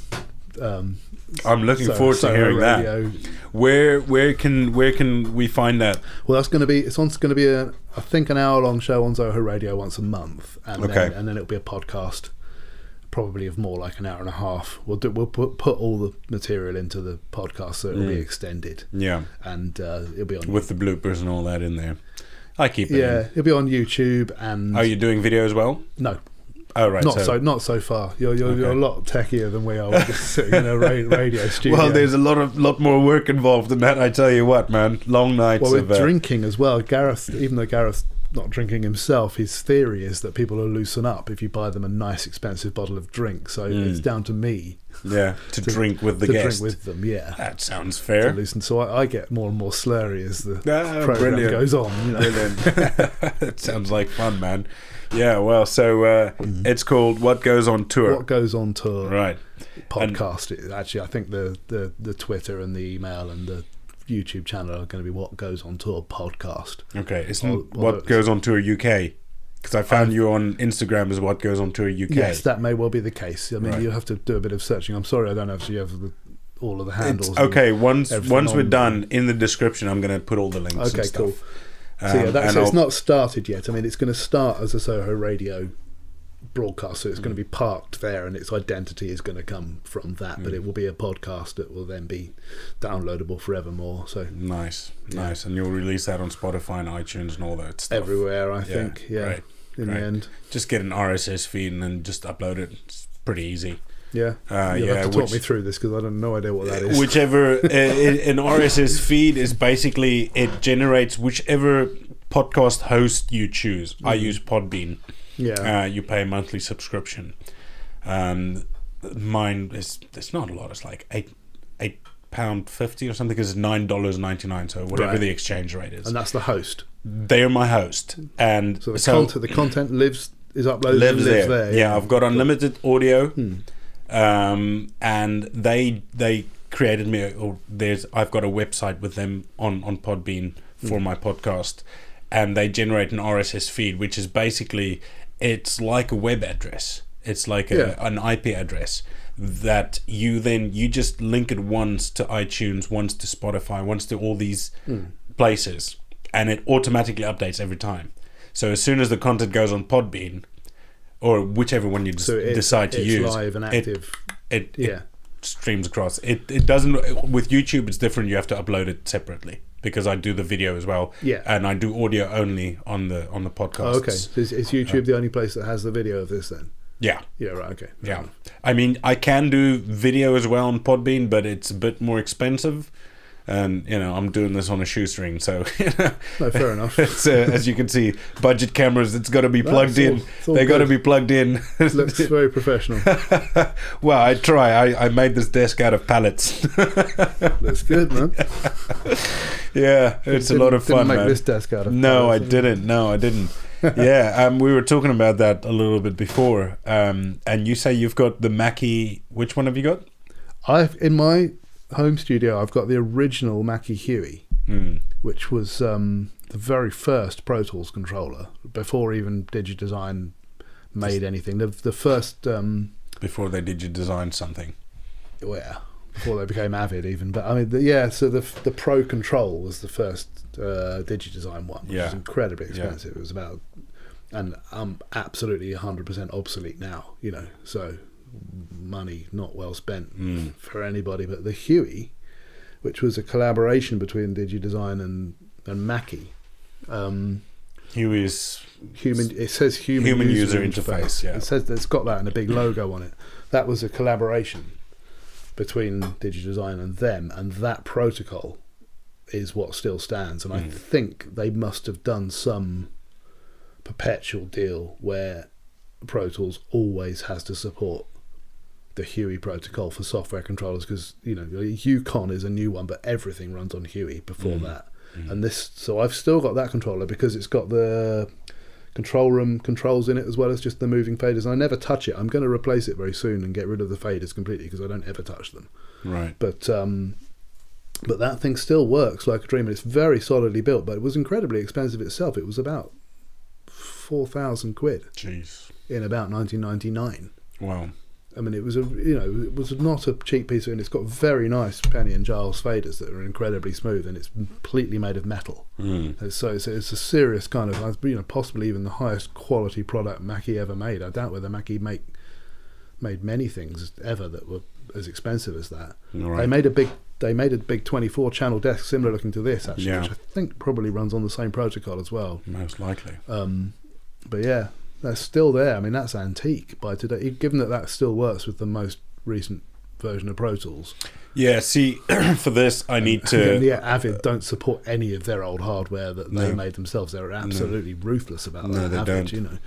Speaker 1: I'm looking forward to hearing radio. That. Where can we find that?
Speaker 2: Well, it's going to be I think an hour-long show on Soho Radio once a month, and then it'll be a podcast, probably of more like an hour and a half. We'll put all the material into the podcast, so it'll be extended. Yeah, and it'll be on
Speaker 1: with the bloopers and all that in there. I keep it.
Speaker 2: Yeah, it'll be on YouTube. And
Speaker 1: are you doing video as well?
Speaker 2: No.
Speaker 1: Oh right,
Speaker 2: not so far. You're a lot techier than we are. We're just sitting in a radio studio.
Speaker 1: Well, there's a lot more work involved than that. I tell you what, man. Long nights.
Speaker 2: Well, we're drinking as well. Gareth, even though Gareth's not drinking himself, his theory is that people will loosen up if you buy them a nice, expensive bottle of drink. So it's down to me.
Speaker 1: Yeah, to drink with the guest.
Speaker 2: Drink with them. Yeah,
Speaker 1: that sounds fair.
Speaker 2: To loosen. So I get more and more slurry as the program goes on.
Speaker 1: Brilliant. That sounds like fun, man. Yeah, well, so it's called What Goes on Tour.
Speaker 2: What Goes on Tour.
Speaker 1: Right.
Speaker 2: Podcast. Actually, I think the Twitter and the email and the YouTube channel are going to be What Goes on Tour Podcast.
Speaker 1: Okay. It's What Goes on Tour UK? Because I found you on Instagram as What Goes on Tour UK.
Speaker 2: Yes, that may well be the case. I mean, you have to do a bit of searching. I'm sorry I don't actually have all of the handles.
Speaker 1: It's okay, once we're done, in the description, I'm going to put all the links and stuff.
Speaker 2: Cool. So it's not started yet. I mean, it's going to start as a Soho Radio broadcast, so it's going to be parked there, and its identity is going to come from that. But it will be a podcast that will then be downloadable forevermore. So
Speaker 1: nice, and you'll release that on Spotify and iTunes and all that stuff.
Speaker 2: Everywhere, I think. Yeah.
Speaker 1: Right.
Speaker 2: In the end,
Speaker 1: just get an RSS feed and then just upload it. It's pretty easy.
Speaker 2: Yeah, you'll have to talk me through this because I have no idea what that is.
Speaker 1: Whichever an RSS feed is, basically it generates whichever podcast host you choose. I use Podbean.
Speaker 2: Yeah,
Speaker 1: you pay a monthly subscription. mine is, it's not a lot. It's like £8.50 or something, because it's $9.99. So whatever
Speaker 2: Right.
Speaker 1: the exchange rate is.
Speaker 2: And that's the host.
Speaker 1: They are my host, and
Speaker 2: So the content is uploaded
Speaker 1: lives
Speaker 2: and lives
Speaker 1: there.
Speaker 2: there.
Speaker 1: Yeah, I've got unlimited audio,
Speaker 2: Hmm.
Speaker 1: and they created me. I've got a website with them on Podbean for my podcast, and they generate an RSS feed, which is basically, it's like a web address. It's like an IP address that you just link it once to iTunes, once to Spotify, once to all these places, and it automatically updates every time. So as soon as the content goes on Podbean, or whichever one you decide to use,
Speaker 2: live and active.
Speaker 1: It streams across. It doesn't, with YouTube it's different. You have to upload it separately, because I do the video as well.
Speaker 2: Yeah.
Speaker 1: And I do audio only on the podcast.
Speaker 2: Oh, okay. So is YouTube the only place that has the video of this then?
Speaker 1: Yeah.
Speaker 2: Yeah, right, okay.
Speaker 1: Yeah. I mean, I can do video as well on Podbean, but it's a bit more expensive. And, I'm doing this on a shoestring, so...
Speaker 2: No, fair enough.
Speaker 1: It's, as you can see, budget cameras, it's got to be plugged in. They got to be plugged in.
Speaker 2: Looks very professional.
Speaker 1: Well, I try. I made this desk out of pallets.
Speaker 2: That's good, man.
Speaker 1: Yeah, it's a lot of fun,
Speaker 2: didn't make
Speaker 1: man.
Speaker 2: this desk out of
Speaker 1: No,
Speaker 2: pallets,
Speaker 1: I didn't. Yeah, we were talking about that a little bit before. And you say you've got the Mackie... Which one have you got?
Speaker 2: In my home studio, I've got the original Mackie Huey, which was the very first Pro Tools controller, before even DigiDesign made anything. The first...
Speaker 1: Before they DigiDesigned something.
Speaker 2: Yeah, before they became Avid even. But I mean, so the Pro Control was the first DigiDesign one, which was incredibly expensive. It was about... And I'm absolutely 100% obsolete now, so... money not well spent for anybody. But the Huey, which was a collaboration between DigiDesign and Mackie,
Speaker 1: Huey is
Speaker 2: human. It says human user interface.
Speaker 1: Yeah,
Speaker 2: it says it's got that and a big logo on it. That was a collaboration between DigiDesign and them, and that protocol is what still stands. And I think they must have done some perpetual deal where Pro Tools always has to support the Huey protocol for software controllers, because Yukon is a new one, but everything runs on Huey before that. And so I've still got that controller because it's got the control room controls in it as well as just the moving faders. And I never touch it. I'm going to replace it very soon and get rid of the faders completely, because I don't ever touch them.
Speaker 1: Right.
Speaker 2: But that thing still works like a dream, and it's very solidly built. But it was incredibly expensive itself. It was about £4,000.
Speaker 1: Jeez.
Speaker 2: In about 1999.
Speaker 1: Wow.
Speaker 2: I mean, it was it was not a cheap piece, and it's got very nice Penny and Giles faders that are incredibly smooth, and it's completely made of metal. So it's a serious kind of, possibly even the highest quality product Mackie ever made. I doubt whether Mackie made many things ever that were as expensive as that.
Speaker 1: Right.
Speaker 2: They made a big 24 channel desk similar looking to this, actually,
Speaker 1: Yeah.
Speaker 2: which I think probably runs on the same protocol as well.
Speaker 1: Most likely.
Speaker 2: But yeah, that's still there. I mean, that's antique by today, given that still works with the most recent version of Pro Tools.
Speaker 1: Yeah, see, for this, I need to...
Speaker 2: Yeah, Avid don't support any of their old hardware that they made themselves. They're absolutely ruthless about that.
Speaker 1: No, they
Speaker 2: Avid,
Speaker 1: don't.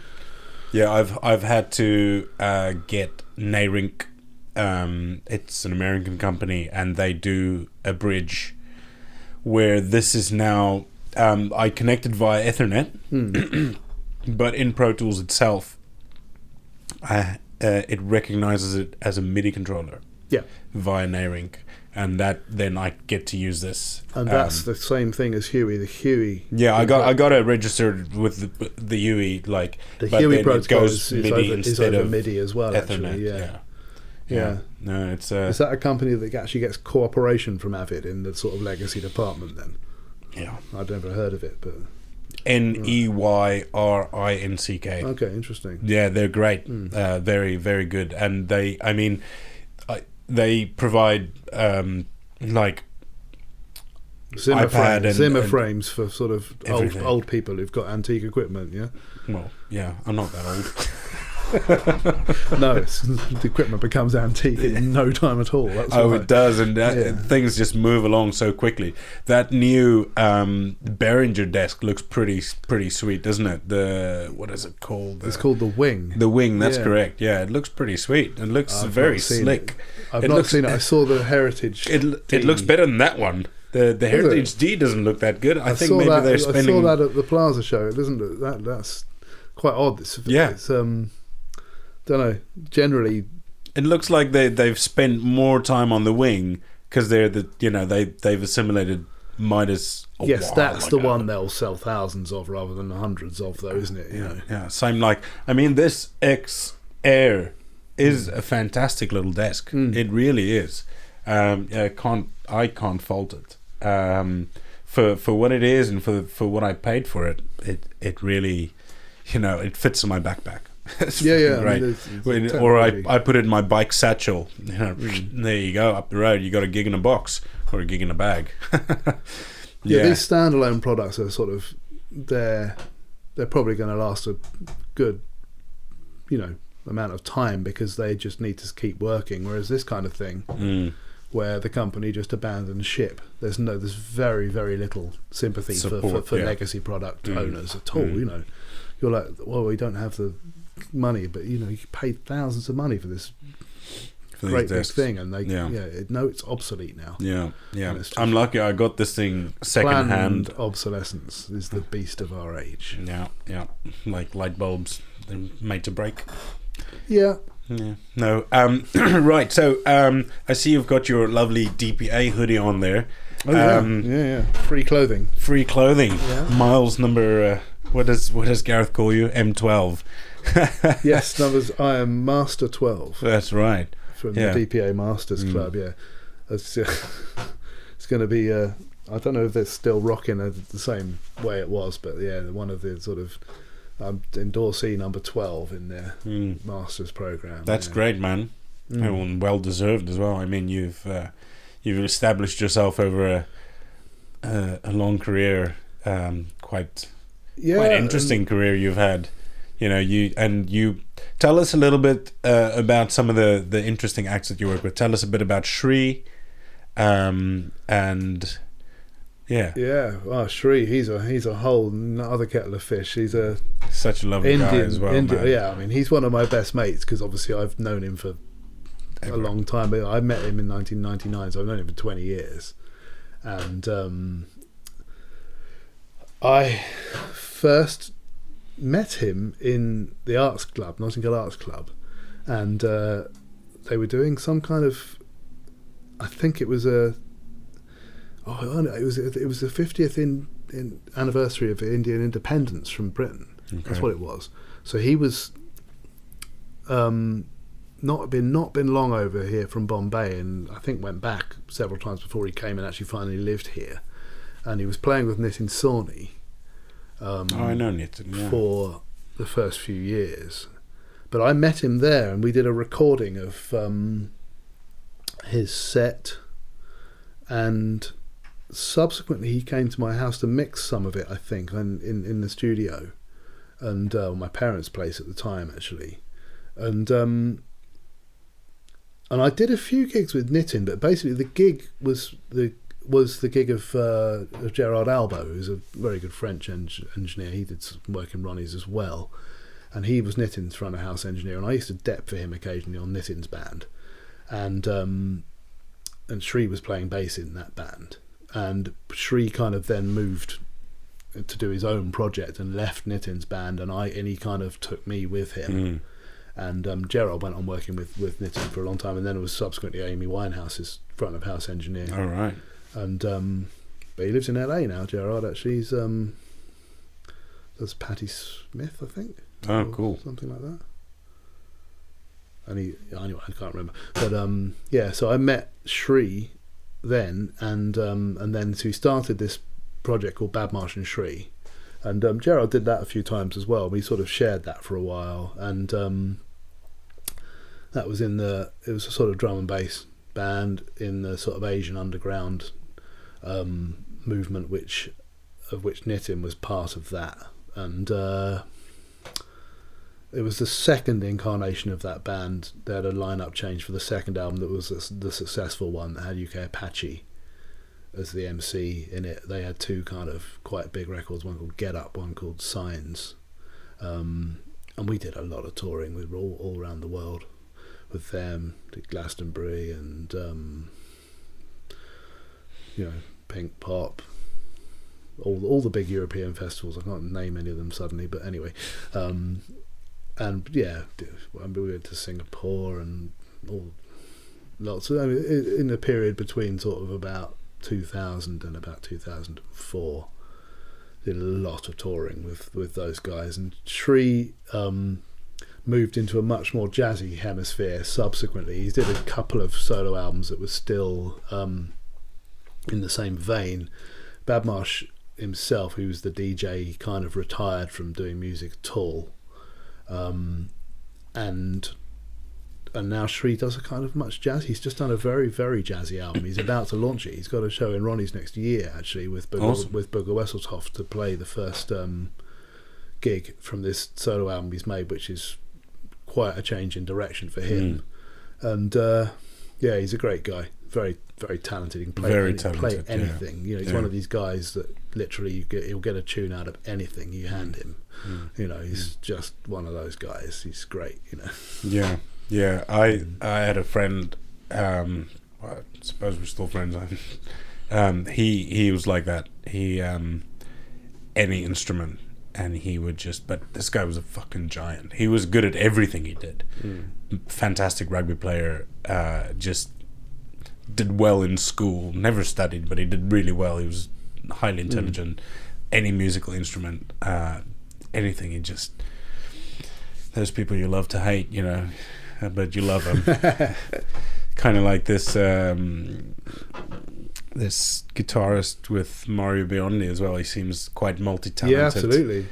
Speaker 1: Yeah, I've had to get Nayrink. It's an American company, and they do a bridge where this is now... I connected via Ethernet, but in Pro Tools itself, it recognizes it as a MIDI controller. Yeah. Via Nayrink, and that then I get to use this.
Speaker 2: And that's the same thing as Huey. The Huey.
Speaker 1: Yeah, I got it registered with the Huey, like
Speaker 2: the Huey protocol is over
Speaker 1: of
Speaker 2: MIDI as well.
Speaker 1: Ethernet,
Speaker 2: actually, yeah.
Speaker 1: No, it's
Speaker 2: is that a company that actually gets cooperation from Avid in the sort of legacy department? Then. Yeah, I'd never heard of it, but.
Speaker 1: Neyrinck.
Speaker 2: Okay, interesting.
Speaker 1: Yeah, they're great. Very, very good. And they provide like
Speaker 2: Zimmer
Speaker 1: iPad
Speaker 2: Zimmer frames for sort of old people who've got antique equipment. Yeah.
Speaker 1: Well, yeah, I'm not that old.
Speaker 2: No, the equipment becomes antique in no time at all. That's
Speaker 1: Oh,
Speaker 2: why.
Speaker 1: it does, and things just move along so quickly. That new Behringer desk looks pretty sweet, doesn't it? What is it called?
Speaker 2: It's called the Wing.
Speaker 1: The Wing, that's correct. Yeah, it looks pretty sweet. It looks very slick.
Speaker 2: I've not seen it. I saw the Heritage.
Speaker 1: It looks better than that one. The Heritage D doesn't look that good. I think maybe they're spending.
Speaker 2: I saw that at the Plaza show. It doesn't look that. That's quite odd. It's don't know. Generally,
Speaker 1: it looks like they've spent more time on the Wing because they've assimilated Midas.
Speaker 2: Yes, that's the one they'll sell thousands of rather than hundreds of, though, isn't it?
Speaker 1: Yeah. Same. This X Air is a fantastic little desk. It really is. I can't fault it. For what it is and for what I paid for it, it really, it fits in my backpack. It's great. Or I put it in my bike satchel. There you go, up the road. You got a gig in a box or a gig in a bag.
Speaker 2: These standalone products are sort of they're probably going to last a good, amount of time because they just need to keep working. Whereas this kind of thing. Where the company just abandons ship. There's very, very little sympathy for legacy product owners at all. You're like, well, we don't have the money, but you paid thousands of money for this great big thing, and it's obsolete now.
Speaker 1: Yeah. I'm lucky I got this thing second hand.
Speaker 2: Obsolescence is the beast of our age.
Speaker 1: Yeah. Like light bulbs, they're made to break.
Speaker 2: Yeah.
Speaker 1: Yeah. No. Right. So I see you've got your lovely DPA hoodie on there.
Speaker 2: Oh yeah. Free clothing.
Speaker 1: Yeah. Miles number. What does Gareth call you? M12.
Speaker 2: Yes, numbers. I am Master 12.
Speaker 1: That's right.
Speaker 2: From the DPA Masters Club. Yeah. It's going to be. I don't know if they're still rocking the same way it was, but one of the sort of. I'm endorsee number 12 in their Masters program.
Speaker 1: That's great, man. And well deserved as well. I mean, you've established yourself over a long career, quite interesting career you've had. You tell us a little bit about some of the interesting acts that you work with. Tell us a bit about Shri, and.
Speaker 2: Yeah. Well, Shri, he's a whole other kettle of fish. He's
Speaker 1: such a lovely guy as well. Man.
Speaker 2: Yeah, I mean, he's one of my best mates because obviously I've known him for a long time. I met him in 1999, so I've known him for 20 years. And I first met him in the Arts Club, Notting Hill Arts Club, and they were doing some kind of. I think it was a. It was the 50th anniversary of Indian independence from Britain. Okay. That's what it was. So he was not been long over here from Bombay, and I think went back several times before he came and actually finally lived here. And he was playing with Nitin Sawhney.
Speaker 1: I know Nitin.
Speaker 2: For the first few years, but I met him there, and we did a recording of his set, and. Subsequently, he came to my house to mix some of it, I think, in the studio, and my parents' place at the time, actually, and I did a few gigs with Nitin, but basically the gig was the gig of Gerard Albo, who's a very good French engineer. He did some work in Ronnie's as well, and he was Nitin's front of house engineer, and I used to dep for him occasionally on Nitin's band, and Shri was playing bass in that band. And Shri kind of then moved to do his own project and left Nitin's band, and he kind of took me with him. And Gerald went on working with Nitin for a long time, and then it was subsequently Amy Winehouse's front of house engineer.
Speaker 1: All right.
Speaker 2: And but he lives in LA now. Gerard actually, he's does Patti Smith, I think.
Speaker 1: Oh, cool.
Speaker 2: Something like that. And anyway, I can't remember. But so I met Shri then, and then so he started this project called Badmarsh Shri, and Gerald did that a few times as well. We sort of shared that for a while, and that was it was a sort of drum and bass band in the sort of Asian underground movement, of which Nitin was part of that, and it was the second incarnation of that band. They had a lineup change for the second album that was the successful one that had UK Apache as the MC in it. They had two kind of quite big records, one called Get Up, one called Signs. And we did a lot of touring. We were all around the world with them, did Glastonbury and Pink Pop, all the big European festivals. I can't name any of them suddenly, but anyway. And yeah, we went to Singapore and lots of, in the period between sort of about 2000 and about 2004, did a lot of touring with those guys. And Shri moved into a much more jazzy hemisphere subsequently. He did a couple of solo albums that were still in the same vein. Badmarsh himself, who was the DJ, he kind of retired from doing music at all. And now Shri does a kind of much jazz. He's just done a very, very jazzy album. He's about to launch it. He's got a show in Ronnie's next year, actually, with Booger Wesseltoft to play the first gig from this solo album he's made, which is quite a change in direction for him. And yeah, he's a great guy. Very, very talented. He can play anything. He's one of these guys that literally he'll get a tune out of anything you hand him. He's just one of those guys. He's great.
Speaker 1: Yeah, I had a friend. I suppose we're still friends. He was like that. He any instrument, and he would just. But this guy was a fucking giant. He was good at everything he did. Fantastic rugby player. Just did well in school. Never studied, but he did really well. He was highly intelligent. Any musical instrument, anything. He just. Those people you love to hate, but you love them. Kind of like this this guitarist with Mario Biondi as well. He seems quite multi-talented.
Speaker 2: Yeah, absolutely.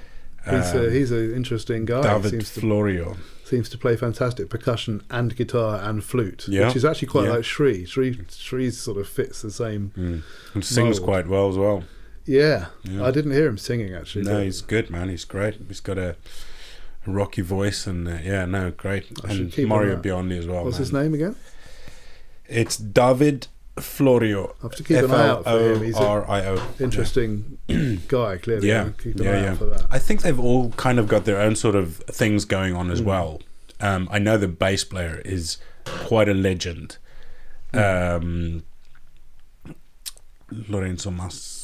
Speaker 2: He's an interesting guy.
Speaker 1: David Florio
Speaker 2: seems to play fantastic percussion and guitar and flute, which is actually quite like Shri. Shri sort of fits the same
Speaker 1: and sings quite well as well.
Speaker 2: Yeah, I didn't hear him singing actually.
Speaker 1: No, he's good, man. He's great. He's got a rocky voice and great. And Mario Biondi as well.
Speaker 2: What's his name again?
Speaker 1: It's David Florio.
Speaker 2: I have to keep an eye out for him. He's
Speaker 1: Florio.
Speaker 2: Interesting guy, clearly.
Speaker 1: Keep an eye out for that. I think they've all kind of got their own sort of things going on as well. I know the bass player is quite a legend. Lorenzo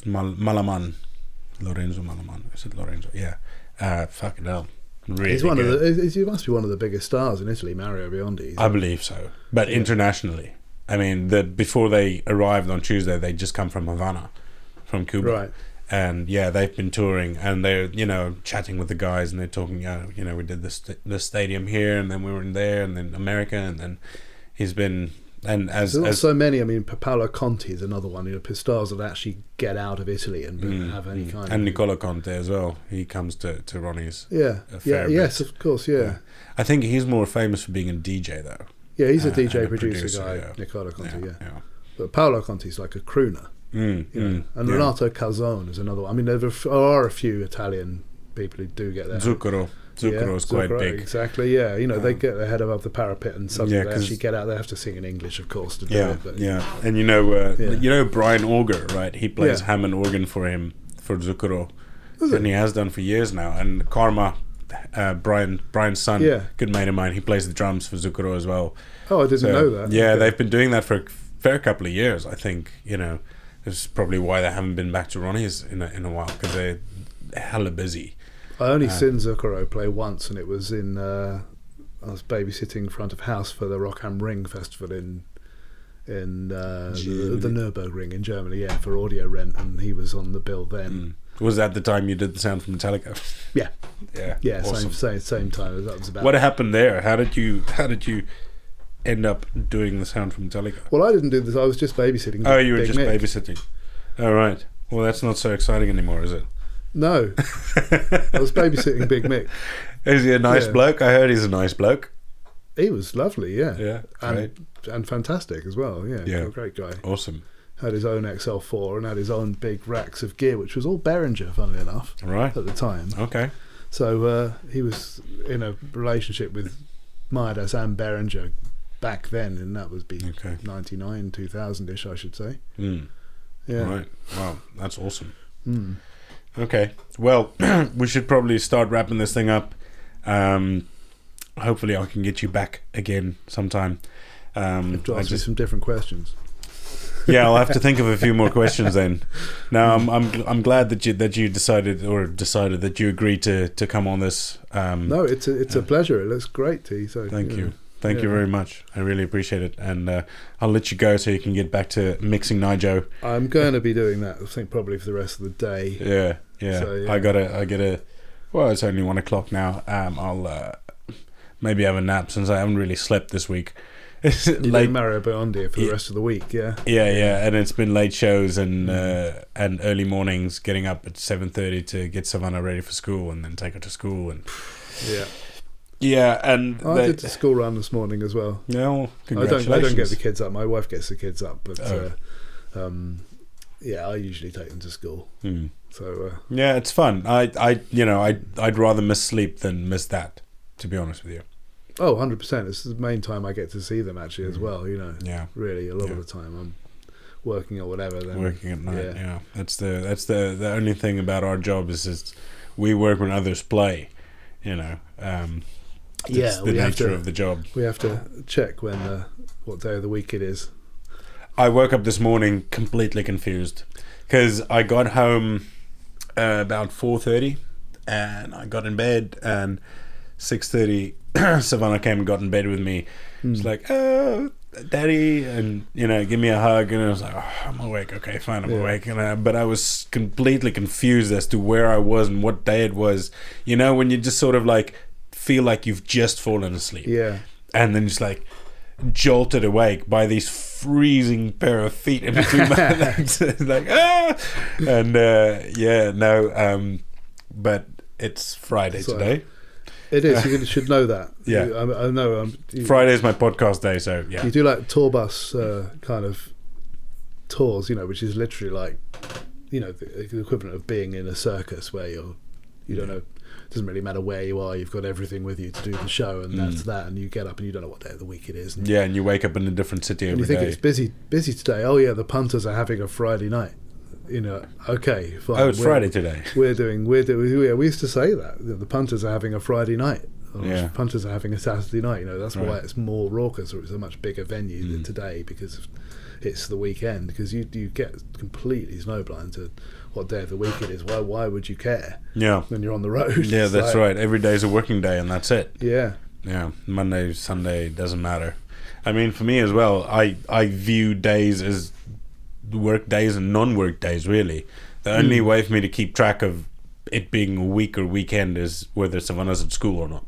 Speaker 1: Malaman. Is it Lorenzo? Yeah. Fucking hell. Really
Speaker 2: he's one of he must be one of the biggest stars in Italy, Mario Biondi.
Speaker 1: I believe so. But internationally. I mean, before they arrived on Tuesday, they just come from Havana, from Cuba.
Speaker 2: Right.
Speaker 1: And they've been touring and they're, chatting with the guys and they're talking, we did the stadium here and then we were in there and then America and then he's been... And
Speaker 2: there's not so many. I mean, Paolo Conti is another one. Stars that actually get out of Italy and have any kind.
Speaker 1: And Nicola Conte as well. He comes to Ronnie's.
Speaker 2: Yes, of course. Yeah.
Speaker 1: I think he's more famous for being a DJ though.
Speaker 2: Yeah, he's a DJ producer guy. Yeah. Nicola Conte. Yeah. But Paolo Conti's like a crooner. And Renato Calzone is another one. I mean, there are a few Italian people who do get there.
Speaker 1: Zucchero is quite big.
Speaker 2: Exactly, yeah. They get their head above the parapet and suddenly they actually get out. They have to sing in English, of course, to do it. But,
Speaker 1: And Brian Auger, right? He plays Hammond organ for him, for Zucchero. And he has done for years now. And Karma, Brian's son, good mate of mine, he plays the drums for Zucchero as well.
Speaker 2: Oh, I didn't know that.
Speaker 1: Yeah, they've been doing that for a fair couple of years, I think. This is probably why they haven't been back to Ronnie's in a while, because they're hella busy.
Speaker 2: I only seen Zucchero play once, and it was in. I was babysitting in front of house for the Rock am Ring festival in the Nürburgring in Germany. For audio rent, and he was on the bill then.
Speaker 1: Was that the time you did the sound from Metallica?
Speaker 2: Yeah.
Speaker 1: Awesome.
Speaker 2: Same time. That was about.
Speaker 1: What happened there? How did you end up doing the sound from Metallica?
Speaker 2: Well, I didn't do this. I was just babysitting.
Speaker 1: Oh, you were just babysitting. Oh, right. Well, that's not so exciting anymore, is it?
Speaker 2: No, I was babysitting Big Mick.
Speaker 1: Is he a nice bloke? I heard he's a nice bloke.
Speaker 2: He was lovely,
Speaker 1: yeah,
Speaker 2: and fantastic as well. Yeah, great guy.
Speaker 1: Awesome.
Speaker 2: Had his own XL4 and had his own big racks of gear, which was all Behringer, funnily enough,
Speaker 1: right,
Speaker 2: at the time.
Speaker 1: Okay.
Speaker 2: So he was in a relationship with Miles and Berenger back then, and that was 99, 2000-ish, I should say. Yeah.
Speaker 1: Right. Wow, that's awesome.
Speaker 2: Mm.
Speaker 1: Okay. Well, we should probably start wrapping this thing up. Hopefully I can get you back again sometime.
Speaker 2: You have to ask me some different questions.
Speaker 1: Yeah, I'll have to think of a few more questions then. No, I'm glad that you decided that you agreed to come on this.
Speaker 2: No, it's a pleasure. It looks great, T. So
Speaker 1: thank you. Thank you very much. I really appreciate it. And I'll let you go so you can get back to mixing NYJO.
Speaker 2: I'm going to be doing that, I think, probably for the rest of the day.
Speaker 1: Yeah.
Speaker 2: So, yeah.
Speaker 1: I gotta. Well, it's only 1:00 now. I'll maybe have a nap since I haven't really slept this week.
Speaker 2: You're doing Mario Biondi for the rest of the week, yeah?
Speaker 1: Yeah. And it's been late shows and early mornings, getting up at 7:30 to get Savannah ready for school and then take her to school. And yeah, and
Speaker 2: I did the school run this morning as well.
Speaker 1: Yeah, well, congratulations.
Speaker 2: I don't get the kids up. My wife gets the kids up, but I usually take them to school. So
Speaker 1: yeah, it's fun. I'd rather miss sleep than miss that, to be honest with you.
Speaker 2: Oh, 100%. It's the main time I get to see them actually as well.
Speaker 1: Yeah.
Speaker 2: Really, a lot of the time I'm working or whatever. Then
Speaker 1: working at night. Yeah. That's the only thing about our job is we work when others play. It's the nature of the job.
Speaker 2: We have to check what day of the week it is.
Speaker 1: I woke up this morning completely confused because I got home about 4:30 and I got in bed, and 6:30 Savannah came and got in bed with me. It's like, oh, Daddy, and give me a hug, and I was like, oh, I'm awake. Okay, fine, I'm awake. But I was completely confused as to where I was and what day it was. When you just sort of like feel like you've just fallen asleep, and then just like jolted awake by these freezing pair of feet in between my legs. It's like but it's Friday today.
Speaker 2: It is. You should know that.
Speaker 1: Yeah,
Speaker 2: I know.
Speaker 1: Friday is my podcast day, so yeah.
Speaker 2: You do like tour bus kind of tours, which is literally like, the equivalent of being in a circus where you don't know. It doesn't really matter where you are. You've got everything with you to do the show, and that's that. And you get up and you don't know what day of the week it is. And
Speaker 1: and you wake up in a different city every day.
Speaker 2: And you think it's busy today. Oh yeah, the punters are having a Friday night. Okay, fine.
Speaker 1: Oh, it's Friday today.
Speaker 2: We used to say that the punters are having a Friday night. Or punters are having a Saturday night. That's why it's more raucous, or it's a much bigger venue than today, because it's the weekend. Because you get completely snowblind to what day of the week it is. Why would you care? Yeah, when you're on the road.
Speaker 1: Yeah, that's right. Every day is a working day, and that's it.
Speaker 2: Yeah.
Speaker 1: Yeah, Monday, Sunday, doesn't matter. I mean, for me as well, I view days as work days and non-work days, really. The only way for me to keep track of it being a week or weekend is whether Savannah's at school or not.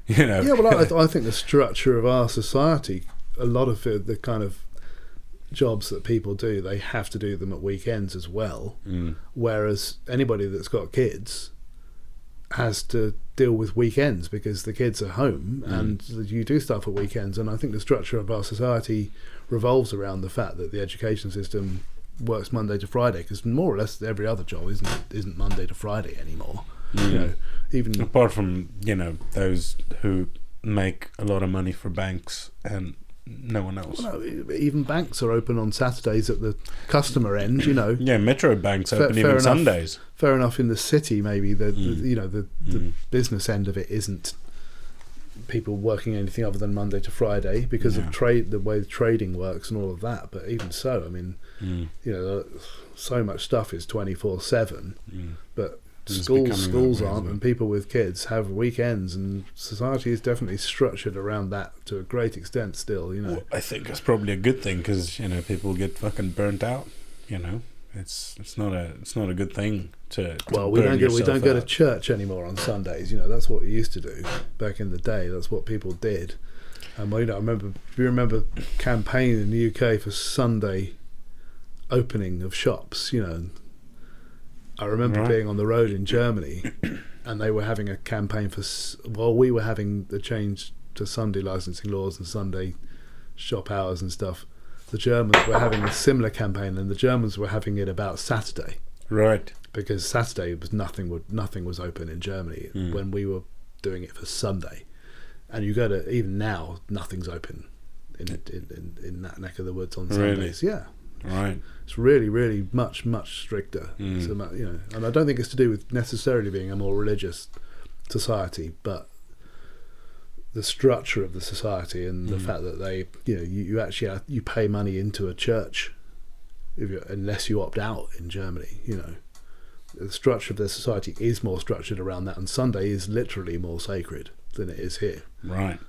Speaker 2: Yeah, well, I think the structure of our society, a lot of the kind of jobs that people do, they have to do them at weekends as well. Whereas anybody that's got kids has to deal with weekends because the kids are home, and you do stuff at weekends. And I think the structure of our society revolves around the fact that the education system works Monday to Friday, because more or less every other job isn't Monday to Friday anymore. Even
Speaker 1: apart from those who make a lot of money for banks and no one else.
Speaker 2: Well, no, even banks are open on Saturdays at the customer end.
Speaker 1: Yeah, Metro banks open even enough, Sundays.
Speaker 2: Fair enough. In the city, maybe the business end of it isn't people working anything other than Monday to Friday because of the way trading works and all of that. But even so, I mean, so much stuff is 24/7, but schools aren't, and people with kids have weekends, and society is definitely structured around that to a great extent still.
Speaker 1: Well, I think that's probably a good thing, because people get fucking burnt out. It's not a good thing to
Speaker 2: we don't go to church anymore on Sundays. That's what we used to do back in the day. That's what people did. And I remember campaign in the UK for Sunday opening of shops. I remember being on the road in Germany, and they were having a campaign while we were having the change to Sunday licensing laws and Sunday shop hours and stuff. The Germans were having a similar campaign, and the Germans were having it about Saturday.
Speaker 1: Right.
Speaker 2: Because Saturday was nothing was open in Germany when we were doing it for Sunday, and you go to, even now, nothing's open in that neck of the woods on Sundays.
Speaker 1: Really?
Speaker 2: Yeah.
Speaker 1: Right.
Speaker 2: It's really, really much stricter. So, and I don't think it's to do with necessarily being a more religious society, but the structure of the society and the fact that they, you actually you pay money into a church unless you opt out in Germany. The structure of their society is more structured around that, and Sunday is literally more sacred than it is here.
Speaker 1: Right.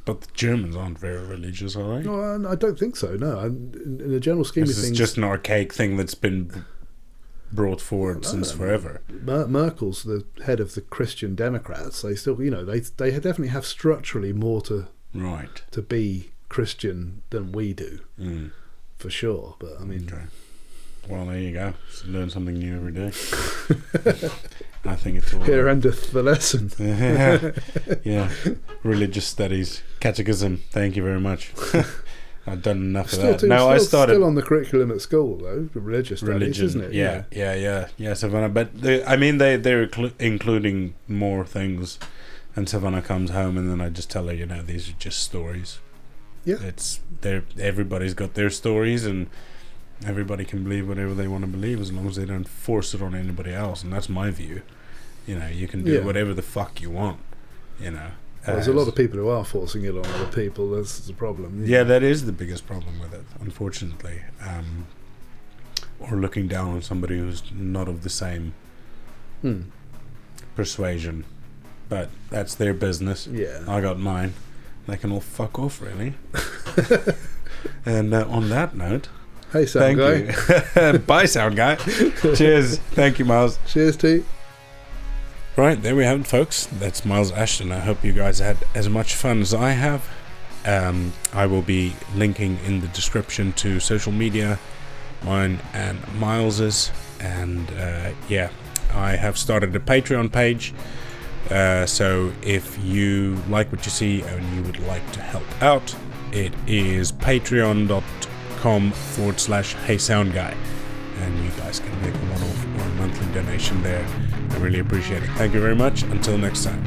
Speaker 1: But the Germans aren't very religious, are they?
Speaker 2: No, I don't think so. No, in the general scheme of things,
Speaker 1: it's just an archaic thing that's been brought forward since forever.
Speaker 2: Merkel's the head of the Christian Democrats. They still, they definitely have structurally more to be Christian than we do, for sure. But I mean,
Speaker 1: well, there you go. Just learn something new every day. I think it's all
Speaker 2: here endeth the lesson.
Speaker 1: Yeah, religious studies, catechism. Thank you very much. I've done enough of that.
Speaker 2: No, I started still on the curriculum at school though. Religious studies, isn't it?
Speaker 1: Yeah, Savannah. But they're including more things, and Savannah comes home, and then I just tell her, these are just stories.
Speaker 2: Yeah,
Speaker 1: everybody's got their stories, and everybody can believe whatever they want to believe as long as they don't force it on anybody else, and that's my view. You can do whatever the fuck you want.
Speaker 2: There's a lot of people who are forcing it on other people. That's the problem.
Speaker 1: Yeah, that is the biggest problem with it, unfortunately. Or looking down on somebody who's not of the same persuasion. But that's their business.
Speaker 2: Yeah, I
Speaker 1: got mine. They can all fuck off, really. And on that note,
Speaker 2: hey, sound guy.
Speaker 1: Bye, sound guy. Cheers. Thank you, Miles.
Speaker 2: Cheers, T.
Speaker 1: Right, there we have it, folks. That's Miles Ashton. I hope you guys had as much fun as I have. I will be linking in the description to social media, mine and Miles's. And I have started a Patreon page. So if you like what you see and you would like to help out, it is patreon.com/HeySoundGuy, and you guys can make a one-off or a monthly donation there. I really appreciate it. Thank you very much. Until next time.